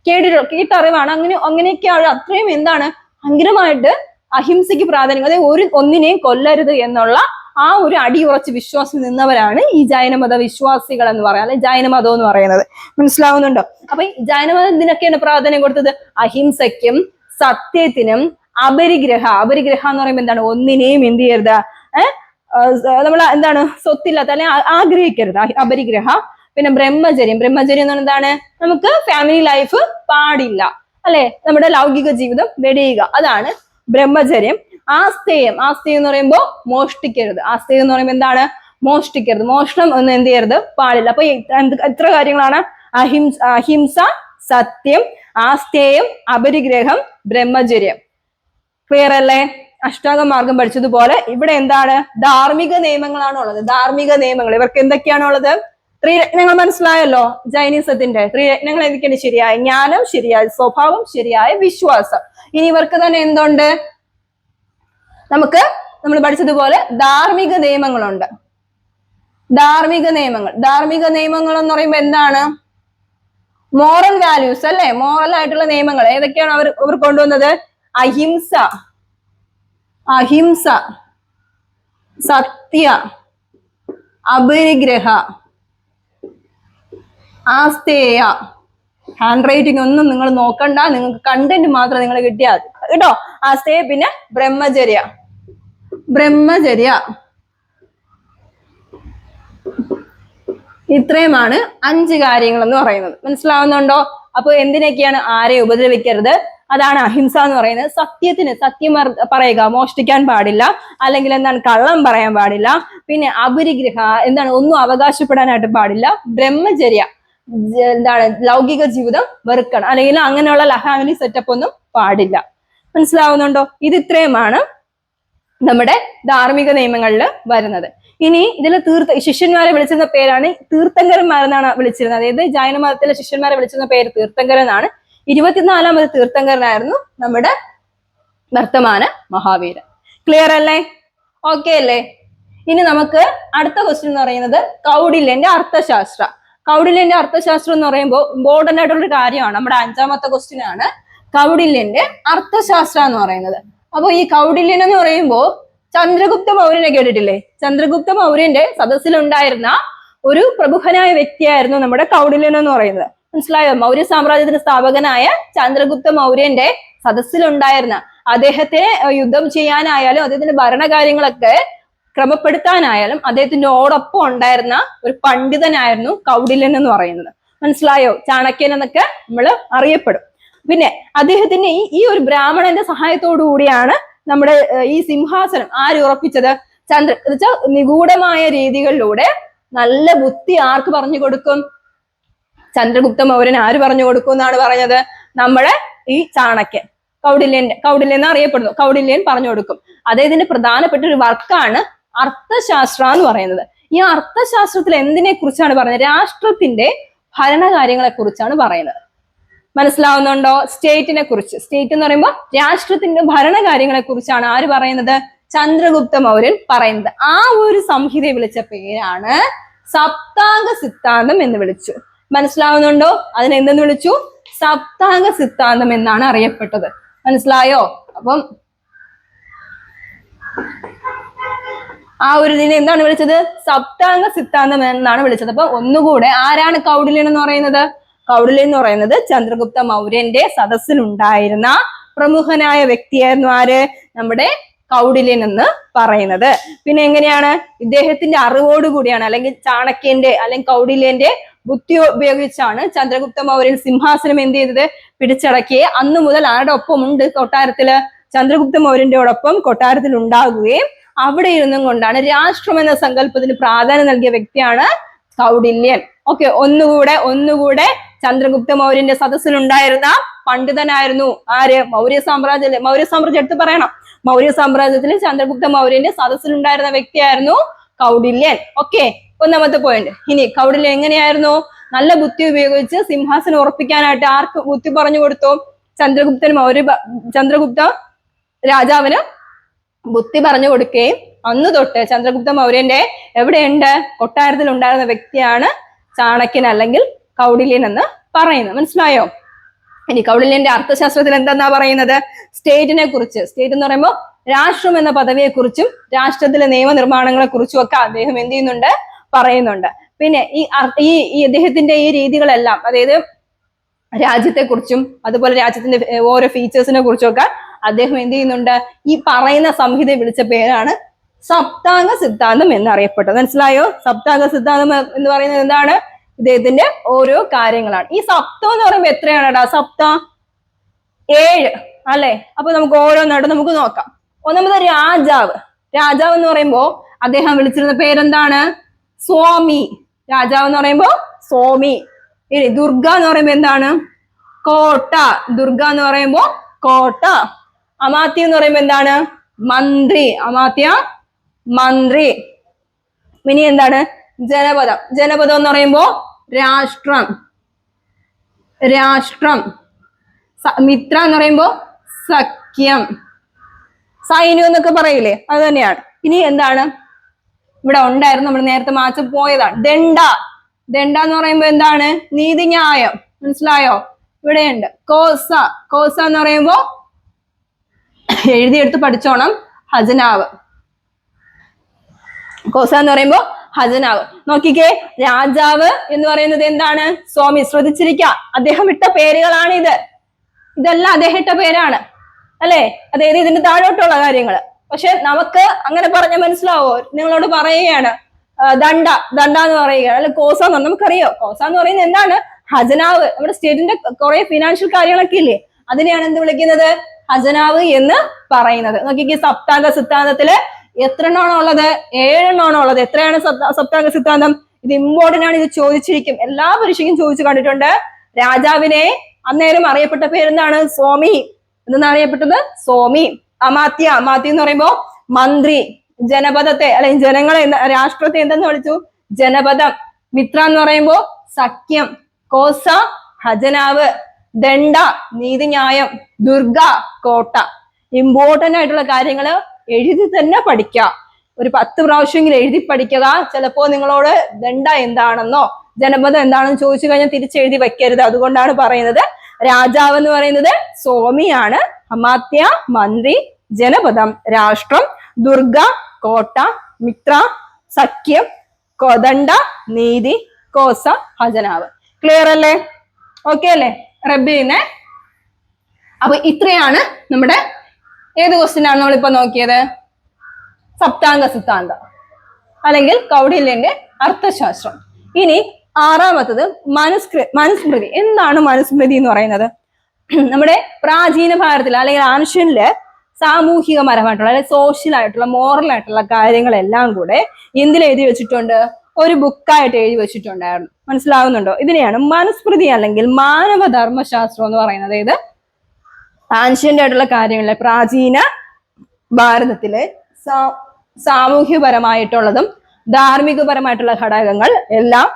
കേട്ടറിവാണ്. അങ്ങനെയൊക്കെയാണ്. അത്രയും എന്താണ് ഭയങ്കരമായിട്ട് അഹിംസയ്ക്ക് പ്രാധാന്യം, അതായത് ഒന്നിനെയും കൊല്ലരുത് എന്നുള്ള ആ ഒരു അടിയുറച്ച് വിശ്വാസം നിന്നവരാണ് ഈ ജൈനമത വിശ്വാസികൾ എന്ന് പറയാം, അല്ലെ ജൈനമതം എന്ന് പറയുന്നത്. മനസ്സിലാവുന്നുണ്ടോ? അപ്പൊ ഈ ജൈനമതം ഇതിനൊക്കെയാണ് പ്രാധാന്യം കൊടുത്തത്? അഹിംസയ്ക്കും സത്യത്തിനും അപരിഗ്രഹ എന്ന് പറയുമ്പോൾ എന്താണ്? ഒന്നിനെയും എന്ത് ചെയ്യരുത്, നമ്മൾ എന്താണ് സ്വത്തില്ലാത്ത അല്ലെ ആഗ്രഹിക്കരുത്, അപരിഗ്രഹ. പിന്നെ ബ്രഹ്മചര്യം എന്ന് പറഞ്ഞാൽ എന്താണ്? നമുക്ക് ഫാമിലി ലൈഫ് പാടില്ല, അല്ലെ നമ്മുടെ ലൗകിക ജീവിതം വെടിയുക, അതാണ് ബ്രഹ്മചര്യം. ആസ്തേയം എന്ന് പറയുമ്പോൾ മോഷ്ടിക്കരുത്. ആസ്തേയം എന്ന് പറയുമ്പോൾ എന്താണ്? മോഷ്ടിക്കരുത്, മോഷണം ഒന്നും എന്ത് ചെയ്യരുത്, പാടില്ല. അപ്പൊ എത്ര കാര്യങ്ങളാണ്? അഹിംസ, സത്യം, ആസ്തേയം, അപരിഗ്രഹം, ബ്രഹ്മചര്യം. ക്ലിയർ അല്ലേ? അഷ്ടാംഗ മാർഗം പഠിച്ചതുപോലെ ഇവിടെ എന്താണ്? ധാർമ്മിക നിയമങ്ങളാണ് ഉള്ളത്. ധാർമ്മിക നിയമങ്ങൾ ഇവർക്ക് എന്തൊക്കെയാണ് ഉള്ളത്? ത്രിരത്നങ്ങൾ മനസ്സിലായല്ലോ. ജൈനിസത്തിന്റെ ത്രിരത്നങ്ങൾ എന്തൊക്കെയാണ്? ശരിയായ ജ്ഞാനം, ശരിയായ സ്വഭാവം, ശരിയായ വിശ്വാസം. ഇനി ഇവർക്ക് തന്നെ എന്തുണ്ട്? നമ്മൾ പഠിച്ചതുപോലെ ധാർമ്മിക നിയമങ്ങളുണ്ട്. ധാർമ്മിക നിയമങ്ങൾ എന്ന് പറയുമ്പോൾ എന്താണ്? മോറൽ വാല്യൂസ് അല്ലെ? മോറൽ ആയിട്ടുള്ള നിയമങ്ങൾ ഏതൊക്കെയാണ് അവർ കൊണ്ടുവന്നത്? അഹിംസ, സത്യ, അപരിഗ്രഹ, ആസ്തേയ. ഹാൻഡ് റൈറ്റിംഗ് ഒന്നും നിങ്ങൾ നോക്കണ്ട, നിങ്ങൾക്ക് കണ്ടന്റ് മാത്രം നിങ്ങൾ കിട്ടിയാൽ കേട്ടോ. ആസ്തേയ, പിന്നെ ബ്രഹ്മചര്യ. ഇത്രയുമാണ് 5 കാര്യങ്ങൾ എന്ന് പറയുന്നത്. മനസ്സിലാവുന്നുണ്ടോ? അപ്പൊ എന്തിനൊക്കെയാണ്? ആരെ ഉപദ്രവിക്കരുത്, അതാണ് അഹിംസ എന്ന് പറയുന്നത്. സത്യം പറയുക, മോഷ്ടിക്കാൻ പാടില്ല, അല്ലെങ്കിൽ എന്താണ് കള്ളം പറയാൻ പാടില്ല. പിന്നെ അപരിഗ്രഹ, എന്താണ് ഒന്നും അവകാശപ്പെടാനായിട്ട് പാടില്ല. ബ്രഹ്മചര്യ, എന്താണ് ലൗകിക ജീവിതം വെറുക്കണം, അല്ലെങ്കിൽ അങ്ങനെയുള്ള ഫാമിലി സെറ്റപ്പ് ഒന്നും പാടില്ല. മനസ്സിലാവുന്നുണ്ടോ? ഇത് ഇത്രയുമാണ് നമ്മുടെ ധാർമ്മിക നിയമങ്ങളിൽ വരുന്നത്. ഇനി ഇതിൽ ശിഷ്യന്മാരെ വിളിച്ചിരുന്ന പേരാണ് തീർത്ഥങ്കരന്മാരെന്നാണ് വിളിച്ചിരുന്നത്. അതായത് ജൈന മതത്തിലെ ശിഷ്യന്മാരെ വിളിച്ചിരുന്ന പേര് തീർത്ഥങ്കരനാണ്. 24ാമത് തീർത്ഥങ്കരനായിരുന്നു നമ്മുടെ വർത്തമാന മഹാവീരൻ. ക്ലിയർ അല്ലേ? ഓക്കെ അല്ലേ? ഇനി നമുക്ക് അടുത്ത ക്വസ്റ്റ്യൻ എന്ന് പറയുന്നത് കൗടില്യന്റെ അർത്ഥശാസ്ത്ര. കൗടില്യന്റെ അർത്ഥശാസ്ത്രം എന്ന് പറയുമ്പോൾ ഇമ്പോർട്ടന്റ് ആയിട്ടുള്ള ഒരു കാര്യമാണ്. നമ്മുടെ 5ാമത്തെ ക്വസ്റ്റ്യൻ ആണ് കൗടില്യന്റെ അർത്ഥശാസ്ത്ര എന്ന് പറയുന്നത്. അപ്പൊ ഈ കൗടില്യൻ എന്ന് പറയുമ്പോൾ ചന്ദ്രഗുപ്ത മൗര്യനെ കേട്ടിട്ടില്ലേ? ചന്ദ്രഗുപ്ത മൗര്യന്റെ സദസ്സിലുണ്ടായിരുന്ന ഒരു പ്രമുഖനായ വ്യക്തിയായിരുന്നു നമ്മുടെ കൗടില്യൻ എന്ന് പറയുന്നത്. മനസ്സിലായോ? മൗര്യ സാമ്രാജ്യത്തിന്റെ സ്ഥാപകനായ ചന്ദ്രഗുപ്ത മൗര്യന്റെ സദസ്സിലുണ്ടായിരുന്ന, അദ്ദേഹത്തെ യുദ്ധം ചെയ്യാനായാലും അദ്ദേഹത്തിന്റെ ഭരണകാര്യങ്ങളൊക്കെ ക്രമപ്പെടുത്താനായാലും അദ്ദേഹത്തിനോടൊപ്പം ഉണ്ടായിരുന്ന ഒരു പണ്ഡിതനായിരുന്നു കൗടില്യൻ എന്ന് പറയുന്നത്. മനസ്സിലായോ? ചാണക്യൻ എന്നൊക്കെ നമ്മൾ അറിയപ്പെടും. പിന്നെ അദ്ദേഹത്തിന്റെ ഈ ഒരു ബ്രാഹ്മണന്റെ സഹായത്തോടു കൂടിയാണ് നമ്മുടെ ഈ സിംഹാസനം ആര് ഉറപ്പിച്ചത്? എന്നുവെച്ചാൽ നിഗൂഢമായ രീതികളിലൂടെ നല്ല ബുദ്ധി ആർക്ക് പറഞ്ഞു കൊടുക്കും? ചന്ദ്രഗുപ്ത മൗര്യൻ ആര് പറഞ്ഞു കൊടുക്കും എന്നാണ് പറഞ്ഞത്? നമ്മുടെ ഈ ചാണക്യൻ, കൗടില്യൻ എന്ന് അറിയപ്പെടുന്നു. കൗടില്യൻ പറഞ്ഞു കൊടുക്കും. അദ്ദേഹത്തിന്റെ പ്രധാനപ്പെട്ട ഒരു വർക്കാണ് അർത്ഥശാസ്ത്ര എന്ന് പറയുന്നത്. ഈ അർത്ഥശാസ്ത്രത്തിൽ എന്തിനെ കുറിച്ചാണ് പറയുന്നത്? രാഷ്ട്രത്തിന്റെ ഭരണകാര്യങ്ങളെ കുറിച്ചാണ് പറയുന്നത്. മനസ്സിലാവുന്നുണ്ടോ? സ്റ്റേറ്റിനെ കുറിച്ച്. സ്റ്റേറ്റ് എന്ന് പറയുമ്പോൾ രാഷ്ട്രത്തിന്റെ ഭരണകാര്യങ്ങളെ കുറിച്ചാണ് ആര് പറയുന്നത്? ചന്ദ്രഗുപ്ത മൗര്യൻ പറയുന്നത്. ആ ഒരു സംഹിതയെ വിളിച്ച പേരാണ് സപ്താംഗ സിദ്ധാന്തം എന്ന് വിളിച്ചു. മനസ്സിലാവുന്നുണ്ടോ? അതിനെ എന്തെന്ന് വിളിച്ചു? സപ്താംഗ സിദ്ധാന്തം എന്നാണ് അറിയപ്പെട്ടത്. മനസ്സിലായോ? അപ്പം ആ ഒരു ഇതിനെ എന്താണ് വിളിച്ചത്? സപ്താംഗ സിദ്ധാന്തം എന്നാണ് വിളിച്ചത്. അപ്പൊ ഒന്നുകൂടെ, ആരാണ് കൗടില്യൻ എന്ന് പറയുന്നത്? കൗടില്യൻ എന്ന് പറയുന്നത് ചന്ദ്രഗുപ്ത മൗര്യന്റെ സദസ്സിലുണ്ടായിരുന്ന പ്രമുഖനായ വ്യക്തിയായിരുന്നു. ആര്? നമ്മുടെ കൗടില്യൻ എന്ന് പറയുന്നത്. പിന്നെ എങ്ങനെയാണ്? ഇദ്ദേഹത്തിന്റെ അറിവോടുകൂടിയാണ്, അല്ലെങ്കിൽ ചാണക്യന്റെ അല്ലെങ്കിൽ കൗടില്യന്റെ ബുദ്ധി ഉപയോഗിച്ചാണ് ചന്ദ്രഗുപ്ത മൗര്യൻ സിംഹാസനം എന്ത് ചെയ്തത്? പിടിച്ചടക്കിയേ. അന്നു മുതൽ ആരുടെ ഒപ്പം ഉണ്ട് കൊട്ടാരത്തില്? ചന്ദ്രഗുപ്ത മൗര്യന്റെയോടൊപ്പം കൊട്ടാരത്തിൽ ഉണ്ടാകുകയും അവിടെ ഇരുന്നും കൊണ്ടാണ് രാഷ്ട്രം എന്ന സങ്കല്പത്തിന് പ്രാധാന്യം നൽകിയ വ്യക്തിയാണ് കൗടില്യൻ. ഓക്കെ, ഒന്നുകൂടെ ചന്ദ്രഗുപ്ത മൗര്യന്റെ സദസ്സിലുണ്ടായിരുന്ന പണ്ഡിതനായിരുന്നു ആര്? മൗര്യ സാമ്രാജ്യം എടുത്ത് പറയണം. മൗര്യ സാമ്രാജ്യത്തിൽ ചന്ദ്രഗുപ്ത മൗര്യന്റെ സദസ്സിലുണ്ടായിരുന്ന വ്യക്തിയായിരുന്നു കൗടില്യൻ. Okay, 1ാമത്തെ point. ഇനി കൗടില്യൻ എങ്ങനെയായിരുന്നു? നല്ല ബുദ്ധി ഉപയോഗിച്ച് സിംഹാസനം ഉറപ്പിക്കാനായിട്ട് ആർക്ക് ബുദ്ധി പറഞ്ഞു കൊടുത്തു? ചന്ദ്രഗുപ്ത രാജാവിന് ബുദ്ധി പറഞ്ഞു കൊടുക്കുകയും അന്ന് തൊട്ട് ചന്ദ്രഗുപ്ത മൗര്യന്റെ എവിടെയുണ്ട്? കൊട്ടാരത്തിൽ ഉണ്ടായിരുന്ന വ്യക്തിയാണ് ചാണക്യൻ അല്ലെങ്കിൽ കൗടില്യൻ എന്ന് പറയുന്നത്. മനസ്സിലായോ? ഇനി കൗടില്യന്റെ അർത്ഥശാസ്ത്രത്തിൽ എന്താ പറയുന്നത്? സ്റ്റേറ്റിനെ കുറിച്ച്. സ്റ്റേറ്റ് എന്ന് പറയുമ്പോൾ രാഷ്ട്രം എന്ന പദവിയെ കുറിച്ചും രാഷ്ട്രത്തിലെ നിയമനിർമ്മാണങ്ങളെ കുറിച്ചും ഒക്കെ അദ്ദേഹം എന്ത് ചെയ്യുന്നുണ്ട്? പറയുന്നുണ്ട്. പിന്നെ ഈ അദ്ദേഹത്തിന്റെ ഈ രീതികളെല്ലാം, അതായത് രാജ്യത്തെക്കുറിച്ചും അതുപോലെ രാജ്യത്തിന്റെ ഓരോ ഫീച്ചേഴ്സിനെ കുറിച്ചും ഒക്കെ അദ്ദേഹം എന്ത് ചെയ്യുന്നുണ്ട്? ഈ പറയുന്ന സംഹിതയെ വിളിച്ച പേരാണ് സപ്താംഗ സിദ്ധാന്തം എന്നറിയപ്പെട്ടത്. മനസ്സിലായോ? സപ്താംഗ സിദ്ധാന്തം എന്ന് പറയുന്നത് എന്താണ്? ഇദ്ദേഹത്തിന്റെ ഓരോ കാര്യങ്ങളാണ്. ഈ സപ്തം എന്ന് പറയുമ്പോൾ എത്രയാണടാ? സപ്തം 7 അല്ലെ? അപ്പൊ നമുക്ക് ഓരോന്നായിട്ട് നമുക്ക് നോക്കാം. 1ാമത് രാജാവ് എന്ന് പറയുമ്പോ അദ്ദേഹം വിളിച്ചിരുന്ന പേരെന്താണ്? സ്വാമി. രാജാവ് എന്ന് പറയുമ്പോ സ്വാമി. ഇനി ദുർഗ എന്ന് പറയുമ്പോ എന്താണ്? കോട്ട. ദുർഗ എന്ന് പറയുമ്പോ കോട്ട. അമാത്യ എന്ന് പറയുമ്പോ എന്താണ്? മന്ത്രി. അമാത്യ മന്ത്രി. ഇനി എന്താണ്? ജനപദം. ജനപദം എന്ന് പറയുമ്പോ രാഷ്ട്രം. രാഷ്ട്രം. മിത്ര എന്ന് പറയുമ്പോ സഖ്യം. സൈന്യം എന്നൊക്കെ പറയില്ലേ, അത് തന്നെയാണ്. ഇനി എന്താണ് ഇവിടെ ഉണ്ടായിരുന്നു, നമ്മൾ നേരത്തെ മാച്ച് പോയതാണ്. ദണ്ഡ. ദണ്ഡ എന്ന് പറയുമ്പോ എന്താണ്? നീതിന്യായം. മനസ്സിലായോ? ഇവിടെയുണ്ട്. കോസ. കോസ എന്ന് പറയുമ്പോ എഴുതിയെടുത്ത് പഠിച്ചോണം, ഖജനാവ്. കോസ എന്ന് പറയുമ്പോ ഖജനാവ്. നോക്കിക്കേ, രാജാവ് എന്ന് പറയുന്നത് എന്താണ്? സ്വാമി. ശ്രദ്ധിച്ചിരിക്കുക, അദ്ദേഹം ഇട്ട പേരുകളാണ് ഇത്. ഇതെല്ലാം അദ്ദേഹം ഇട്ട പേരാണ് അല്ലെ? അതായത് ഇതിന്റെ താഴോട്ടുള്ള കാര്യങ്ങൾ. പക്ഷെ നമുക്ക് അങ്ങനെ പറഞ്ഞാൽ മനസ്സിലാവോ? നിങ്ങളോട് പറയുകയാണ് ദണ്ഡ. ദണ്ഡ എന്ന് പറയുകയാണ്, അല്ലെ കോസ എന്ന് പറഞ്ഞാൽ നമുക്കറിയോ. കോസ എന്ന് പറയുന്നത് എന്താണ്? ഖജനാവ്. നമ്മുടെ സ്റ്റേറ്റിന്റെ കുറെ ഫിനാൻഷ്യൽ കാര്യങ്ങളൊക്കെ ഇല്ലേ, അതിനെയാണ് എന്ത് വിളിക്കുന്നത്? ഖജനാവ് എന്ന് പറയുന്നത്. നോക്കിക്കേ, സപ്താംഗ സിദ്ധാന്തത്തില് എത്ര എണ്ണമാണോ ഉള്ളത്? 7 എണ്ണമാണോ ഉള്ളത്? എത്രയാണ് സപ്താംഗ സിദ്ധാന്തം? ഇത് ഇമ്പോർട്ടന്റ് ആണ്, ഇത് ചോദിച്ചിരിക്കും, എല്ലാ പരീക്ഷയ്ക്കും ചോദിച്ചു കണ്ടിട്ടുണ്ട്. രാജാവിനെ അന്നേരം അറിയപ്പെട്ട പേരെന്താണ്? സ്വാമി. എന്താണ് അറിയപ്പെട്ടത്? സ്വാമി. അമാത്യ. അമാത്യ എന്ന് പറയുമ്പോ മന്ത്രി. ജനപദത്തെ അല്ലെങ്കിൽ ജനങ്ങളെ, രാഷ്ട്രത്തെ എന്തെന്ന് വിളിച്ചു? ജനപദം. മിത്ര എന്ന് പറയുമ്പോ സഖ്യം. കോസ ഖജനാവ്. ദണ്ഡ നീതിന്യായം. ദുർഗ കോട്ട. ഇമ്പോർട്ടന്റ് ആയിട്ടുള്ള കാര്യങ്ങള് എഴുതി തന്നെ പഠിക്കുക. ഒരു 10 പ്രാവശ്യമെങ്കിലും എഴുതി പഠിക്കുക. ചിലപ്പോ നിങ്ങളോട് ദണ്ഡ എന്താണെന്നോ ജനപദം എന്താണെന്ന് ചോദിച്ചു കഴിഞ്ഞാൽ തിരിച്ചെഴുതി വെക്കരുത്. അതുകൊണ്ടാണ് പറയുന്നത്. രാജാവ് എന്ന് പറയുന്നത് സ്വാമിയാണ്. അമാത്യ മന്ത്രി. ജനപദം രാഷ്ട്രം. ദുർഗ കോട്ട. മിത്ര സഖ്യം. ദണ്ഡ നീതി. കോസ ഖജനാവ്. ക്ലിയർ അല്ലേ? ഓക്കെ അല്ലേ? റബ്ബ് ചെയ്യുന്നേ. അപ്പൊ ഇത്രയാണ് നമ്മുടെ ഏത് ക്വസ്റ്റ്യൻ ആണ് നമ്മളിപ്പോ നോക്കിയത്? സപ്താംഗ സിദ്ധാന്തം അല്ലെങ്കിൽ കൗടില്യന്റെ അർത്ഥശാസ്ത്രം. ഇനി 6ാമത്തത് മനുസ്മൃതി. എന്താണ് മനുസ്മൃതി എന്ന് പറയുന്നത്? നമ്മുടെ പ്രാചീന ഭാരതത്തിൽ അല്ലെങ്കിൽ ആൻഷ്യനില് സാമൂഹികപരമായിട്ടുള്ള അല്ലെങ്കിൽ സോഷ്യൽ ആയിട്ടുള്ള മോറൽ ആയിട്ടുള്ള കാര്യങ്ങളെല്ലാം കൂടെ എന്തിൽ എഴുതി വെച്ചിട്ടുണ്ട്? ഒരു ബുക്കായിട്ട് എഴുതി വെച്ചിട്ടുണ്ടായിരുന്നു. മനസ്സിലാവുന്നുണ്ടോ? ഇതിനെയാണ് മനുസ്മൃതി അല്ലെങ്കിൽ മാനവധർമ്മശാസ്ത്രം എന്ന് പറയുന്നത്. ഇത് ആൻഷ്യന്റ് ആയിട്ടുള്ള കാര്യങ്ങളിലെ പ്രാചീന ഭാരതത്തിലെ സാമൂഹ്യപരമായിട്ടുള്ളതും ധാർമ്മികപരമായിട്ടുള്ള ഘടകങ്ങൾ എല്ലാം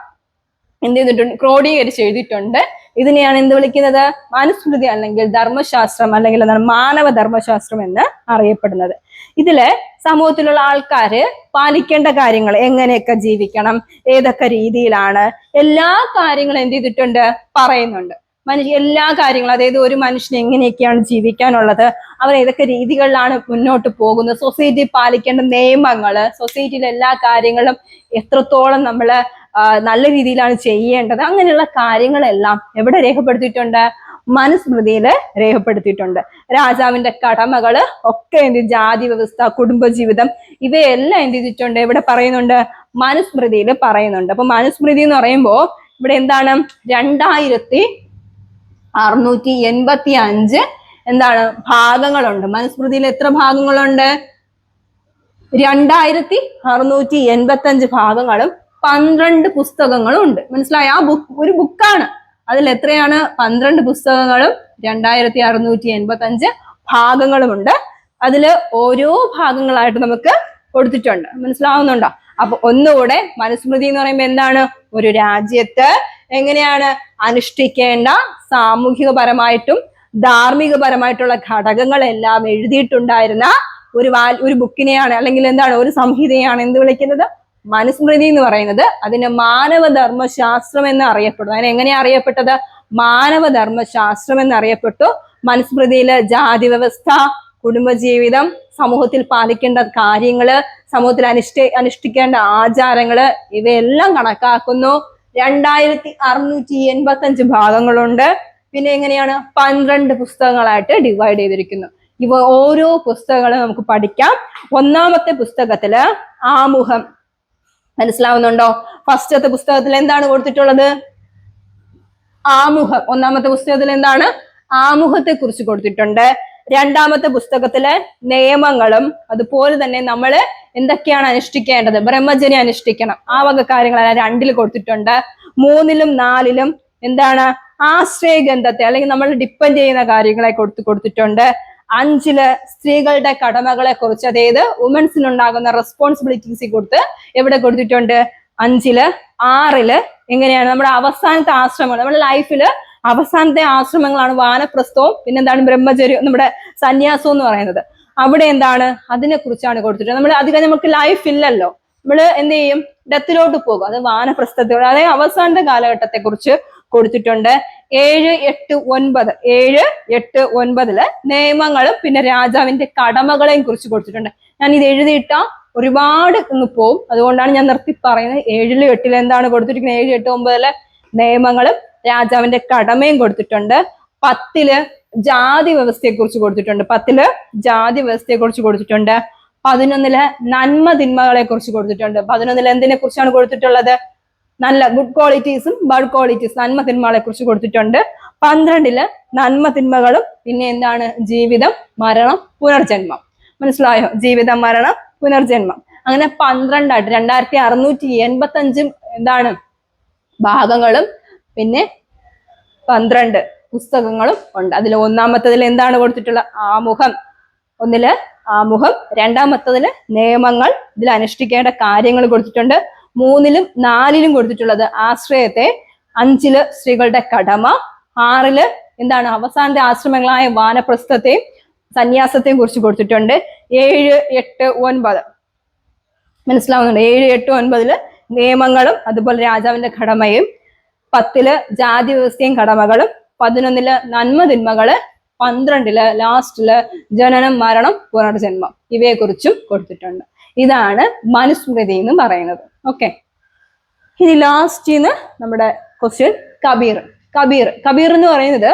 എന്ത് ചെയ്തിട്ടുണ്ട്? ക്രോഡീകരിച്ച് എഴുതിയിട്ടുണ്ട്. ഇതിനെയാണ് എന്ത് വിളിക്കുന്നത്? മനുസ്മൃതി അല്ലെങ്കിൽ ധർമ്മശാസ്ത്രം അല്ലെങ്കിൽ എന്താണ് മാനവ ധർമ്മശാസ്ത്രം എന്ന് അറിയപ്പെടുന്നത്. ഇതില് സമൂഹത്തിലുള്ള ആൾക്കാര് പാലിക്കേണ്ട കാര്യങ്ങൾ, എങ്ങനെയൊക്കെ ജീവിക്കണം, ഏതൊക്കെ രീതിയിലാണ്, എല്ലാ കാര്യങ്ങളും എന്ത് ചെയ്തിട്ടുണ്ട്? പറയുന്നുണ്ട്. എല്ലാ കാര്യങ്ങളും, അതായത് ഒരു മനുഷ്യന് എങ്ങനെയൊക്കെയാണ് ജീവിക്കാനുള്ളത്, അവർ ഏതൊക്കെ രീതികളിലാണ് മുന്നോട്ട് പോകുന്നത്, സൊസൈറ്റി പാലിക്കേണ്ട നിയമങ്ങള്, സൊസൈറ്റിയിലെ എല്ലാ കാര്യങ്ങളും എത്രത്തോളം നമ്മള് നല്ല രീതിയിലാണ് ചെയ്യേണ്ടത്, അങ്ങനെയുള്ള കാര്യങ്ങളെല്ലാം എവിടെ രേഖപ്പെടുത്തിയിട്ടുണ്ട്? മനുസ്മൃതിയില് രേഖപ്പെടുത്തിയിട്ടുണ്ട്. രാജാവിന്റെ കടമകള് ഒക്കെ ജാതി വ്യവസ്ഥ, കുടുംബജീവിതം, ഇവയെല്ലാം എന്ത് ചെയ്തിട്ടുണ്ട്? ഇവിടെ പറയുന്നുണ്ട്, മനുസ്മൃതിയിൽ പറയുന്നുണ്ട്. അപ്പൊ മനുസ്മൃതി എന്ന് പറയുമ്പോ ഇവിടെ എന്താണ്? 2685 എന്താണ് ഭാഗങ്ങളുണ്ട്. മനുസ്മൃതിയിൽ എത്ര ഭാഗങ്ങളുണ്ട്? 2685 ഭാഗങ്ങളും 12 പുസ്തകങ്ങളും ഉണ്ട്. മനസ്സിലായി? ആ ഒരു ബുക്കാണ്. അതിൽ എത്രയാണ്? 12 പുസ്തകങ്ങളും 2685 ഭാഗങ്ങളുമുണ്ട്. അതില് ഓരോ ഭാഗങ്ങളായിട്ട് നമുക്ക് കൊടുത്തിട്ടുണ്ട്. മനസ്സിലാവുന്നുണ്ടോ? അപ്പൊ ഒന്നുകൂടെ, മനുസ്മൃതി എന്ന് പറയുമ്പോൾ എന്താണ്? ഒരു രാജ്യത്ത് എങ്ങനെയാണ് അനുഷ്ഠിക്കേണ്ട സാമൂഹികപരമായിട്ടും ധാർമ്മികപരമായിട്ടുള്ള ഘടകങ്ങളെല്ലാം എഴുതിയിട്ടുണ്ടായിരുന്ന ഒരു ബുക്കിനെയാണ്, അല്ലെങ്കിൽ എന്താണ്, ഒരു സംഹിതയാണ് എന്ത് വിളിക്കുന്നത്? മനുസ്മൃതി എന്ന് പറയുന്നത്. അതിന് മാനവധർമ്മശാസ്ത്രം എന്ന് അറിയപ്പെടുന്നു. അതിന് എങ്ങനെയാ അറിയപ്പെട്ടത്? മാനവധർമ്മശാസ്ത്രം എന്ന് അറിയപ്പെട്ടു. മനുസ്മൃതിയില് ജാതി വ്യവസ്ഥ, കുടുംബജീവിതം, സമൂഹത്തിൽ പാലിക്കേണ്ട കാര്യങ്ങള്, സമൂഹത്തിൽ അനുഷ്ഠിക്കേണ്ട ആചാരങ്ങള്, ഇവയെല്ലാം കണക്കാക്കുന്നു. 2685 ഭാഗങ്ങളുണ്ട്. പിന്നെ എങ്ങനെയാണ്? 12 പുസ്തകങ്ങളായിട്ട് ഡിവൈഡ് ചെയ്തിരിക്കുന്നു. ഇവ ഓരോ പുസ്തകങ്ങളും നമുക്ക് പഠിക്കാം. 1ാമത്തെ പുസ്തകത്തില് ആമുഖം. മനസ്സിലാവുന്നുണ്ടോ? ഫസ്റ്റത്തെ പുസ്തകത്തിൽ എന്താണ് കൊടുത്തിട്ടുള്ളത്? ആമുഖം. 1ാമത്തെ പുസ്തകത്തിൽ എന്താണ്? ആമുഖത്തെ കുറിച്ച് കൊടുത്തിട്ടുണ്ട്. 2ാമത്തെ പുസ്തകത്തിലെ നിയമങ്ങളും അതുപോലെ തന്നെ നമ്മൾ എന്തൊക്കെയാണ് അനുഷ്ഠിക്കേണ്ടത്, ബ്രഹ്മചര്യം അനുഷ്ഠിക്കണം, ആ വക കാര്യങ്ങളെല്ലാം 2ൽ കൊടുത്തിട്ടുണ്ട്. 3ലും 4ലും എന്താണ്? ആശ്രയഗന്ധത്തെ അല്ലെങ്കിൽ നമ്മൾ ഡിപ്പെൻഡ് ചെയ്യുന്ന കാര്യങ്ങളെ കൊടുത്തിട്ടുണ്ട്. 5ല് സ്ത്രീകളുടെ കടമകളെ കുറിച്ച്, അതായത് വുമൻസിനുണ്ടാകുന്ന റെസ്പോൺസിബിലിറ്റീസ് കൊടുത്ത് എവിടെ കൊടുത്തിട്ടുണ്ട്? 5 6 എങ്ങനെയാണ് നമ്മുടെ അവസാനത്തെ ആശ്രമങ്ങൾ, നമ്മുടെ ലൈഫില് അവസാനത്തെ ആശ്രമങ്ങളാണ് വാനപ്രസ്ഥവും പിന്നെന്താണ് ബ്രഹ്മചര്യം, നമ്മുടെ സന്യാസം എന്ന് പറയുന്നത്. അവിടെ എന്താണ് അതിനെ കുറിച്ചാണ് കൊടുത്തിട്ടുള്ളത്. നമ്മൾ അധികം നമുക്ക് ലൈഫ് ഇല്ലല്ലോ, നമ്മൾ എന്ത് ചെയ്യും, ഡെത്തിലോട്ട് പോകും. അത് വാനപ്രസ്ഥത്തോടെ അതായത് അവസാനത്തെ കാലഘട്ടത്തെ കുറിച്ച് കൊടുത്തിട്ടുണ്ട്. 7, 8, 9 7, 8, 9 നിയമങ്ങളും പിന്നെ രാജാവിന്റെ കടമകളെയും കുറിച്ച് കൊടുത്തിട്ടുണ്ട്. ഞാൻ ഇത് എഴുതിയിട്ട ഒരുപാട് പോവും, അതുകൊണ്ടാണ് ഞാൻ നിർത്തി പറയുന്നത്. 7, 8 എന്താണ് കൊടുത്തിരിക്കുന്നത്, 7, 8, 9 നിയമങ്ങളും രാജാവിന്റെ കടമയും കൊടുത്തിട്ടുണ്ട്. 10 ജാതി വ്യവസ്ഥയെ കുറിച്ച് കൊടുത്തിട്ടുണ്ട്. 10 ജാതി വ്യവസ്ഥയെ കുറിച്ച് കൊടുത്തിട്ടുണ്ട്. 11 നന്മ തിന്മകളെ കുറിച്ച് കൊടുത്തിട്ടുണ്ട്. 11 എന്തിനെ കുറിച്ചാണ് കൊടുത്തിട്ടുള്ളത്, നല്ല ഗുഡ് ക്വാളിറ്റീസും ബാഡ് ക്വാളിറ്റീസ് നന്മ തിന്മകളെ കുറിച്ച് കൊടുത്തിട്ടുണ്ട്. 12 നന്മ തിന്മകളും പിന്നെ എന്താണ് ജീവിതം മരണം പുനർജന്മം. മനസ്സിലായോ, ജീവിതം മരണം പുനർജന്മം. അങ്ങനെ 12 2685 എന്താണ് ഭാഗങ്ങളും പിന്നെ 12 പുസ്തകങ്ങളും ഉണ്ട്. അതിൽ ഒന്നാമത്തതിൽ എന്താണ് കൊടുത്തിട്ടുള്ളത്, ആമുഖം. 1 ആമുഖം, 2ാമത്തതില് നിയമങ്ങൾ, ഇതിൽ അനുഷ്ഠിക്കേണ്ട കാര്യങ്ങൾ കൊടുത്തിട്ടുണ്ട്. 3ലും 4ലും കൊടുത്തിട്ടുള്ളത് ആശ്രയത്തെ, 5 സ്ത്രീകളുടെ കടമ, 6 എന്താണ് അവസാനത്തെ ആശ്രമങ്ങളായ വാനപ്രസ്ഥത്തെയും സന്യാസത്തെയും കുറിച്ച് കൊടുത്തിട്ടുണ്ട്. 7, 8, 9 മനസ്സിലാവുന്നുണ്ട്. 7, 8, 9 നിയമങ്ങളും അതുപോലെ രാജാവിന്റെ കടമയും, 10 ജാതി വ്യവസ്ഥയും കടമകളും, 11 നന്മ തിന്മകള്, 12 ലാസ്റ്റില് ജനനം മരണം പുനർജന്മം ഇവയെ കുറിച്ചും കൊടുത്തിട്ടുണ്ട്. ഇതാണ് മനുസ്മൃതി എന്ന് പറയുന്നത്. ഓക്കെ, ഇനി ലാസ്റ്റിന്ന് നമ്മുടെ ക്വസ്റ്റ്യൻ കബീർ എന്ന് പറയുന്നത്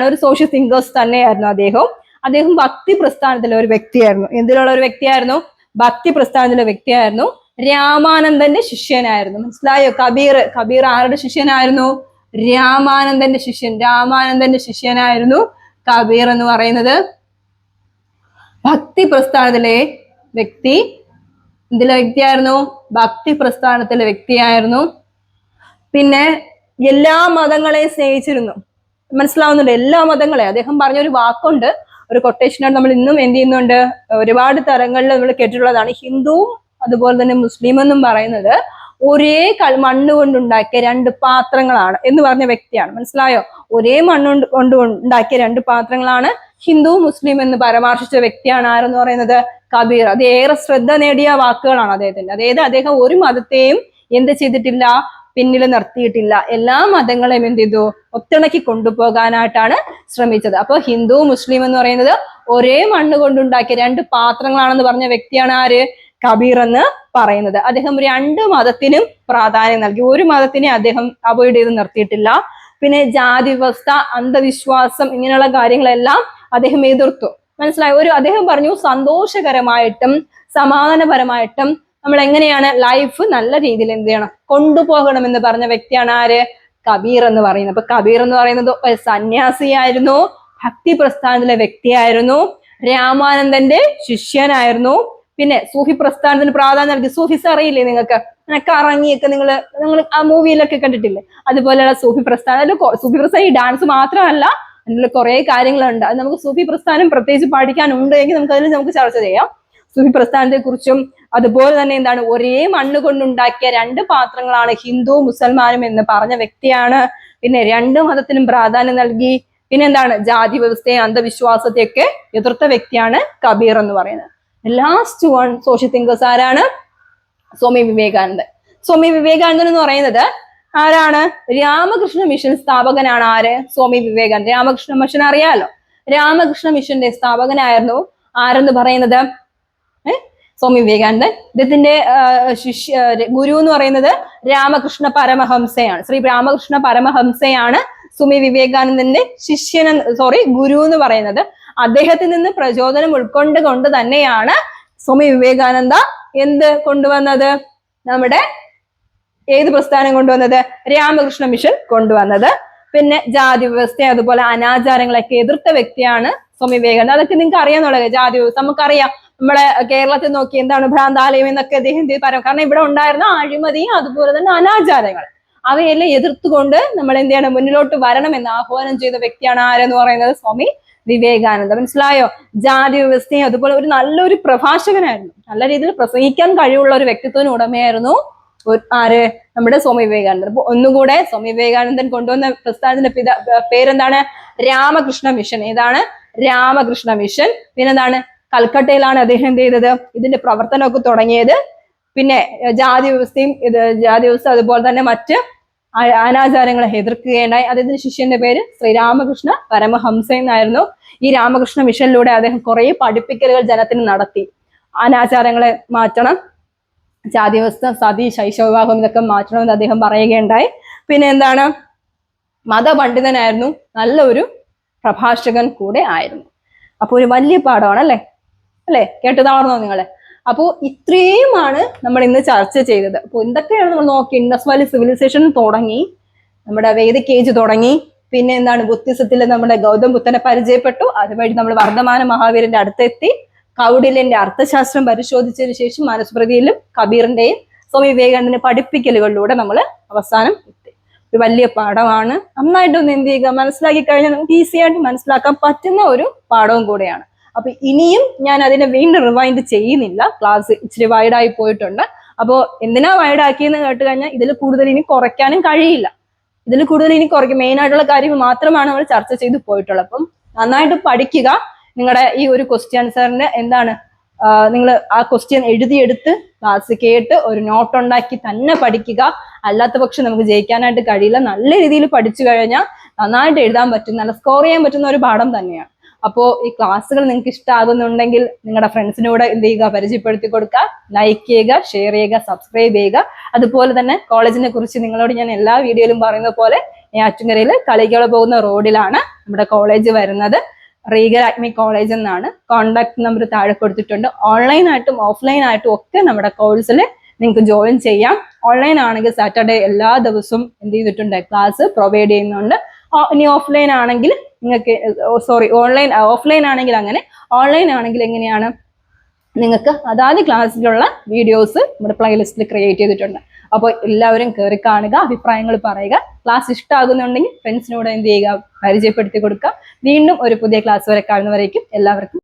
ഒരു സോഷ്യൽ തിങ്കേഴ്സ് തന്നെയായിരുന്നു. അദ്ദേഹം ഭക്തി പ്രസ്ഥാനത്തിലെ ഒരു വ്യക്തിയായിരുന്നു. എന്തിലുള്ള ഒരു വ്യക്തിയായിരുന്നു, ഭക്തി പ്രസ്ഥാനത്തിലെ വ്യക്തിയായിരുന്നു. രാമാനന്ദന്റെ ശിഷ്യനായിരുന്നു. മനസ്സിലായോ, കബീർ ആരുടെ ശിഷ്യനായിരുന്നു, രാമാനന്ദന്റെ ശിഷ്യനായിരുന്നു കബീർ എന്ന് പറയുന്നത്. ഭക്തി പ്രസ്ഥാനത്തിലെ വ്യക്തി, എന്തിലെ വ്യക്തിയായിരുന്നു, ഭക്തി പ്രസ്ഥാനത്തിലെ വ്യക്തിയായിരുന്നു. പിന്നെ എല്ലാ മതങ്ങളെയും സ്നേഹിച്ചിരുന്നു. മനസ്സിലാവുന്നുണ്ട്, എല്ലാ മതങ്ങളെ. അദ്ദേഹം പറഞ്ഞൊരു വാക്കുണ്ട്, ഒരു കൊട്ടേഷനാണ് നമ്മൾ ഇന്നും എന്ത് ചെയ്യുന്നുണ്ട്, ഒരുപാട് തരങ്ങളിൽ നമ്മൾ കേട്ടിട്ടുള്ളതാണ്. ഹിന്ദുവും അതുപോലെ തന്നെ മുസ്ലിം എന്നും പറയുന്നത് ഒരേ മണ്ണ് കൊണ്ടുണ്ടാക്കിയ 2 പാത്രങ്ങളാണ് എന്ന് പറഞ്ഞ വ്യക്തിയാണ്. മനസ്സിലായോ, ഒരേ മണ്ണ് കൊണ്ട് ഉണ്ടാക്കിയ 2 പാത്രങ്ങളാണ് ഹിന്ദു മുസ്ലിം എന്ന് പരാമർശിച്ച വ്യക്തിയാണ് ആരെന്ന് പറയുന്നത്, കബീർ. അത് ഏറെ ശ്രദ്ധ നേടിയ വാക്കുകളാണ് അദ്ദേഹത്തിന്റെ. അതായത് അദ്ദേഹം ഒരു മതത്തെയും എന്ത് ചെയ്തിട്ടില്ല, പിന്നിൽ നിർത്തിയിട്ടില്ല. എല്ലാ മതങ്ങളെയും എന്ത് ചെയ്തു, ഒത്തിണക്കി കൊണ്ടുപോകാനായിട്ടാണ് ശ്രമിച്ചത്. അപ്പൊ ഹിന്ദു മുസ്ലിം എന്ന് പറയുന്നത് ഒരേ മണ്ണ് കൊണ്ടുണ്ടാക്കിയ 2 പാത്രങ്ങളാണെന്ന് പറഞ്ഞ വ്യക്തിയാണ് ആര്, കബീർ എന്ന് പറയുന്നത്. അദ്ദേഹം 2 മതത്തിനും പ്രാധാന്യം നൽകി, ഒരു മതത്തിനെ അദ്ദേഹം അവോയ്ഡ് ചെയ്ത് നിർത്തിയിട്ടില്ല. പിന്നെ ജാതി വ്യവസ്ഥ, അന്ധവിശ്വാസം ഇങ്ങനെയുള്ള കാര്യങ്ങളെല്ലാം അദ്ദേഹം എതിർത്തു. മനസ്സിലായോ, അദ്ദേഹം പറഞ്ഞു സന്തോഷകരമായിട്ടും സമാധാനപരമായിട്ടും നമ്മൾ എങ്ങനെയാണ് ലൈഫ് നല്ല രീതിയിൽ എന്ത് ചെയ്യണം, കൊണ്ടുപോകണം എന്ന് പറഞ്ഞ വ്യക്തിയാണ് ആര്, കബീർ എന്ന് പറയുന്നത്. അപ്പൊ കബീർ എന്ന് പറയുന്നത് ഒരു സന്യാസിയായിരുന്നു, ഭക്തി പ്രസ്ഥാനത്തിലെ വ്യക്തിയായിരുന്നു, രാമാനന്ദന്റെ ശിഷ്യനായിരുന്നു. പിന്നെ സൂഫി പ്രസ്ഥാനത്തിന് പ്രാധാന്യം നൽകി. സൂഫിസ് അറിയില്ലേ നിങ്ങൾക്ക്, കറങ്ങിയൊക്കെ നിങ്ങൾ ആ മൂവിയിലൊക്കെ കണ്ടിട്ടില്ലേ, അതുപോലെയുള്ള സൂഫി പ്രസ്ഥാനം. സൂഫി പ്രസ്ഥാനം ഈ ഡാൻസ് മാത്രമല്ല, അതിൽ കുറെ കാര്യങ്ങളുണ്ട്. അത് നമുക്ക് സൂഫി പ്രസ്ഥാനം പ്രത്യേകിച്ച് പഠിക്കാനുണ്ട് എങ്കിൽ നമുക്ക് ചർച്ച ചെയ്യാം. സൂഫി പ്രസ്ഥാനത്തെ കുറിച്ചും അതുപോലെ തന്നെ എന്താണ്, ഒരേ മണ്ണ് കൊണ്ടുണ്ടാക്കിയ 2 പാത്രങ്ങളാണ് ഹിന്ദു മുസൽമാനും എന്ന് പറഞ്ഞ വ്യക്തിയാണ്. പിന്നെ 2 മതത്തിനും പ്രാധാന്യം നൽകി. പിന്നെ എന്താണ്, ജാതി വ്യവസ്ഥയെ അന്ധവിശ്വാസത്തെയൊക്കെ എതിർത്ത വ്യക്തിയാണ് കബീർ എന്ന് പറയുന്നത്. ലാസ്റ്റ് വൺ സോഷ്യൽ തിങ്കേഴ്സ് ആരാണ്, സ്വാമി വിവേകാനന്ദൻ എന്ന് പറയുന്നത് ആരാണ്, രാമകൃഷ്ണ മിഷൻ സ്ഥാപകനാണ്. ആര്, സ്വാമി വിവേകാനന്ദൻ. രാമകൃഷ്ണ മിഷൻ അറിയാലോ, രാമകൃഷ്ണ മിഷന്റെ സ്ഥാപകനായിരുന്നു ആരെന്ന് പറയുന്നത് സ്വാമി വിവേകാനന്ദൻ. ഇദ്ദേഹത്തിന്റെ ഗുരു എന്ന് പറയുന്നത് രാമകൃഷ്ണ പരമഹംസയാണ്. ശ്രീ രാമകൃഷ്ണ പരമഹംസയാണ് സ്വാമി വിവേകാനന്ദന്റെ ഗുരു എന്ന് പറയുന്നത്. അദ്ദേഹത്തിൽ നിന്ന് പ്രചോദനം കൊണ്ട് തന്നെയാണ് സ്വാമി വിവേകാനന്ദ എന്ത് കൊണ്ടുവന്നത്, നമ്മുടെ ഏത് പ്രസ്ഥാനം കൊണ്ടുവന്നത്, രാമകൃഷ്ണ മിഷൻ കൊണ്ടുവന്നത്. പിന്നെ ജാതി വ്യവസ്ഥ അതുപോലെ അനാചാരങ്ങളൊക്കെ എതിർത്ത വ്യക്തിയാണ് സ്വാമി വിവേകാനന്ദ. അതൊക്കെ നിങ്ങൾക്ക് അറിയാന്നുള്ളത്. ജാതി വ്യവസ്ഥ നമുക്കറിയാം, നമ്മളെ കേരളത്തിൽ നോക്കി എന്താണ് ഭ്രാന്താലയം എന്നൊക്കെ അദ്ദേഹം പറയും. കാരണം ഇവിടെ ഉണ്ടായിരുന്ന അഴിമതിയും അതുപോലെ തന്നെ അനാചാരങ്ങൾ അവയെല്ലാം എതിർത്തുകൊണ്ട് നമ്മൾ എന്ത് ചെയ്യണം, മുന്നിലോട്ട് വരണം എന്ന് ആഹ്വാനം ചെയ്ത വ്യക്തിയാണ് ആരെന്ന് പറയുന്നത്, സ്വാമി വിവേകാനന്ദ. മനസ്സിലായോ, ജാതി വ്യവസ്ഥയും അതുപോലെ നല്ലൊരു പ്രഭാഷകനായിരുന്നു. നല്ല രീതിയിൽ പ്രസംഗിക്കാൻ കഴിവുള്ള ഒരു വ്യക്തിത്വത്തിന് ഉടമയായിരുന്നു ആര്? നമ്മുടെ സ്വാമി വിവേകാനന്ദൻ. അപ്പൊ ഒന്നുകൂടെ സ്വാമി വിവേകാനന്ദൻ കൊണ്ടുവന്ന പ്രസ്ഥാനത്തിന്റെ പേരെന്താണ്? രാമകൃഷ്ണ മിഷൻ. ഏതാണ്? രാമകൃഷ്ണ മിഷൻ. പിന്നെന്താണ്? കൽക്കട്ടയിലാണ് അദ്ദേഹം എന്ത് ചെയ്തത്? ഇതിന്റെ പ്രവർത്തനമൊക്കെ തുടങ്ങിയത്. പിന്നെ ജാതി വ്യവസ്ഥ അതുപോലെ തന്നെ മറ്റ് അനാചാരങ്ങളെ എതിർക്കുകയുണ്ടായി. അദ്ദേഹത്തിന്റെ ശിഷ്യന്റെ പേര് ശ്രീരാമകൃഷ്ണ പരമഹംസ എന്നായിരുന്നു. ഈ രാമകൃഷ്ണ മിഷനിലൂടെ അദ്ദേഹം കുറെ പഠിപ്പിക്കലുകൾ ജനത്തിന് നടത്തി. അനാചാരങ്ങളെ മാറ്റണം, ജാതി വ്യവസ്ഥ, സതി, ശൈശവവിവാഹം ഇതൊക്കെ മാറ്റണമെന്ന് അദ്ദേഹം പറയുകയുണ്ടായി. പിന്നെ എന്താണ്? മതപണ്ഡിതനായിരുന്നു, നല്ലൊരു പ്രഭാഷകൻ കൂടെ ആയിരുന്നു. അപ്പൊ ഒരു വലിയ പാഠമാണ് അല്ലേ? കേട്ടതാണോ നിങ്ങള്? അപ്പോൾ ഇത്രയുമാണ് നമ്മൾ ഇന്ന് ചർച്ച ചെയ്തത്. അപ്പോൾ എന്തൊക്കെയാണ് നമ്മൾ നോക്കി? ഇൻഡസ് വാലി സിവിലൈസേഷൻ തുടങ്ങി, നമ്മുടെ വേദിക് ഏജ് തുടങ്ങി, പിന്നെ എന്താണ്? ബുദ്ധിസത്തിൽ നമ്മുടെ ഗൗതം ബുദ്ധനെ പരിചയപ്പെട്ടു. അതുവഴി നമ്മൾ വർദ്ധമാന മഹാവീരന്റെ അടുത്തെത്തി. കൗടില്യന്റെ അർത്ഥശാസ്ത്രം പരിശോധിച്ചതിന് ശേഷം മനുസ്മൃതിയിലും കബീറിന്റെയും സ്വാമി വിവേകാനന്ദന്റെ പഠിപ്പിക്കലുകളിലൂടെ നമ്മൾ അവസാനം എത്തി. ഒരു വലിയ പാഠമാണ്. നന്നായിട്ടൊന്ന് എന്ത് ചെയ്യുക, മനസ്സിലാക്കി കഴിഞ്ഞാൽ നമുക്ക് ഈസി ആയിട്ട് മനസ്സിലാക്കാൻ പറ്റുന്ന ഒരു പാഠവും കൂടെയാണ്. അപ്പൊ ഇനിയും ഞാൻ അതിനെ വീണ്ടും റിവൈൻഡ് ചെയ്യുന്നില്ല. ക്ലാസ് ഇച്ചിരി വൈഡായി പോയിട്ടുണ്ട്. അപ്പോൾ എന്തിനാ വൈഡാക്കിയെന്ന് കേട്ട് കഴിഞ്ഞാൽ ഇതിൽ കൂടുതൽ ഇനി കുറയ്ക്കാനും കഴിയില്ല. ഇതിൽ കൂടുതൽ ഇനി മെയിൻ ആയിട്ടുള്ള കാര്യങ്ങൾ മാത്രമാണ് നമ്മൾ ചർച്ച ചെയ്ത് പോയിട്ടുള്ളത്. അപ്പം നന്നായിട്ട് പഠിക്കുക. നിങ്ങളുടെ ഈ ഒരു ക്വസ്റ്റ്യൻ ആൻസറിന് എന്താണ്, നിങ്ങൾ ആ ക്വസ്റ്റ്യൻ എഴുതിയെടുത്ത് ക്ലാസ് കേട്ട് ഒരു നോട്ട് ഉണ്ടാക്കി തന്നെ പഠിക്കുക. അല്ലാത്ത പക്ഷം നമുക്ക് ജയിക്കാനായിട്ട് കഴിയില്ല. നല്ല രീതിയിൽ പഠിച്ചു കഴിഞ്ഞാൽ നന്നായിട്ട് എഴുതാൻ പറ്റും, നല്ല സ്കോർ ചെയ്യാൻ പറ്റുന്ന ഒരു പാഠം തന്നെയാണ്. അപ്പോൾ ഈ ക്ലാസ്സുകൾ നിങ്ങൾക്ക് ഇഷ്ടമാകുന്നുണ്ടെങ്കിൽ നിങ്ങളുടെ ഫ്രണ്ട്സിനോട് എന്ത് ചെയ്യുക, പരിചയപ്പെടുത്തി കൊടുക്കുക, ലൈക്ക് ചെയ്യുക, ഷെയർ ചെയ്യുക, സബ്സ്ക്രൈബ് ചെയ്യുക. അതുപോലെ തന്നെ കോളേജിനെ കുറിച്ച് നിങ്ങളോട് ഞാൻ എല്ലാ വീഡിയോയിലും പറയുന്ന പോലെ നെയ്യാറ്റിൻകരയിൽ കളികള പോകുന്ന റോഡിലാണ് നമ്മുടെ കോളേജ് വരുന്നത്. റീഗൽ അഗ്നി കോളേജ് എന്നാണ്. കോൺടാക്ട് നമ്പർ താഴെ കൊടുത്തിട്ടുണ്ട്. ഓൺലൈനായിട്ടും ഓഫ്ലൈൻ ആയിട്ടും ഒക്കെ നമ്മുടെ കോഴ്സിൽ നിങ്ങൾക്ക് ജോയിൻ ചെയ്യാം. ഓൺലൈൻ ആണെങ്കിൽ സാറ്റർഡേ എല്ലാ ദിവസവും എന്ത് ചെയ്തിട്ടുണ്ട്, ക്ലാസ് പ്രൊവൈഡ് ചെയ്യുന്നുണ്ട്. ഇനി ഓഫ്ലൈൻ ആണെങ്കിൽ നിങ്ങൾക്ക് ഓഫ്ലൈൻ ആണെങ്കിൽ അങ്ങനെ, ഓൺലൈൻ ആണെങ്കിൽ എങ്ങനെയാണ്, നിങ്ങൾക്ക് അതാത് ക്ലാസ്സിലുള്ള വീഡിയോസ് നമ്മുടെ പ്ലേലിസ്റ്റിൽ ക്രിയേറ്റ് ചെയ്തിട്ടുണ്ട്. അപ്പോൾ എല്ലാവരും കയറി കാണുക, അഭിപ്രായങ്ങൾ പറയുക. ക്ലാസ് ഇഷ്ടമാകുന്നുണ്ടെങ്കിൽ ഫ്രണ്ട്സിനോട് എന്ത് ചെയ്യുക, പരിചയപ്പെടുത്തി കൊടുക്കുക. വീണ്ടും ഒരു പുതിയ ക്ലാസ് വരെ കാണുന്നവരേക്കും എല്ലാവർക്കും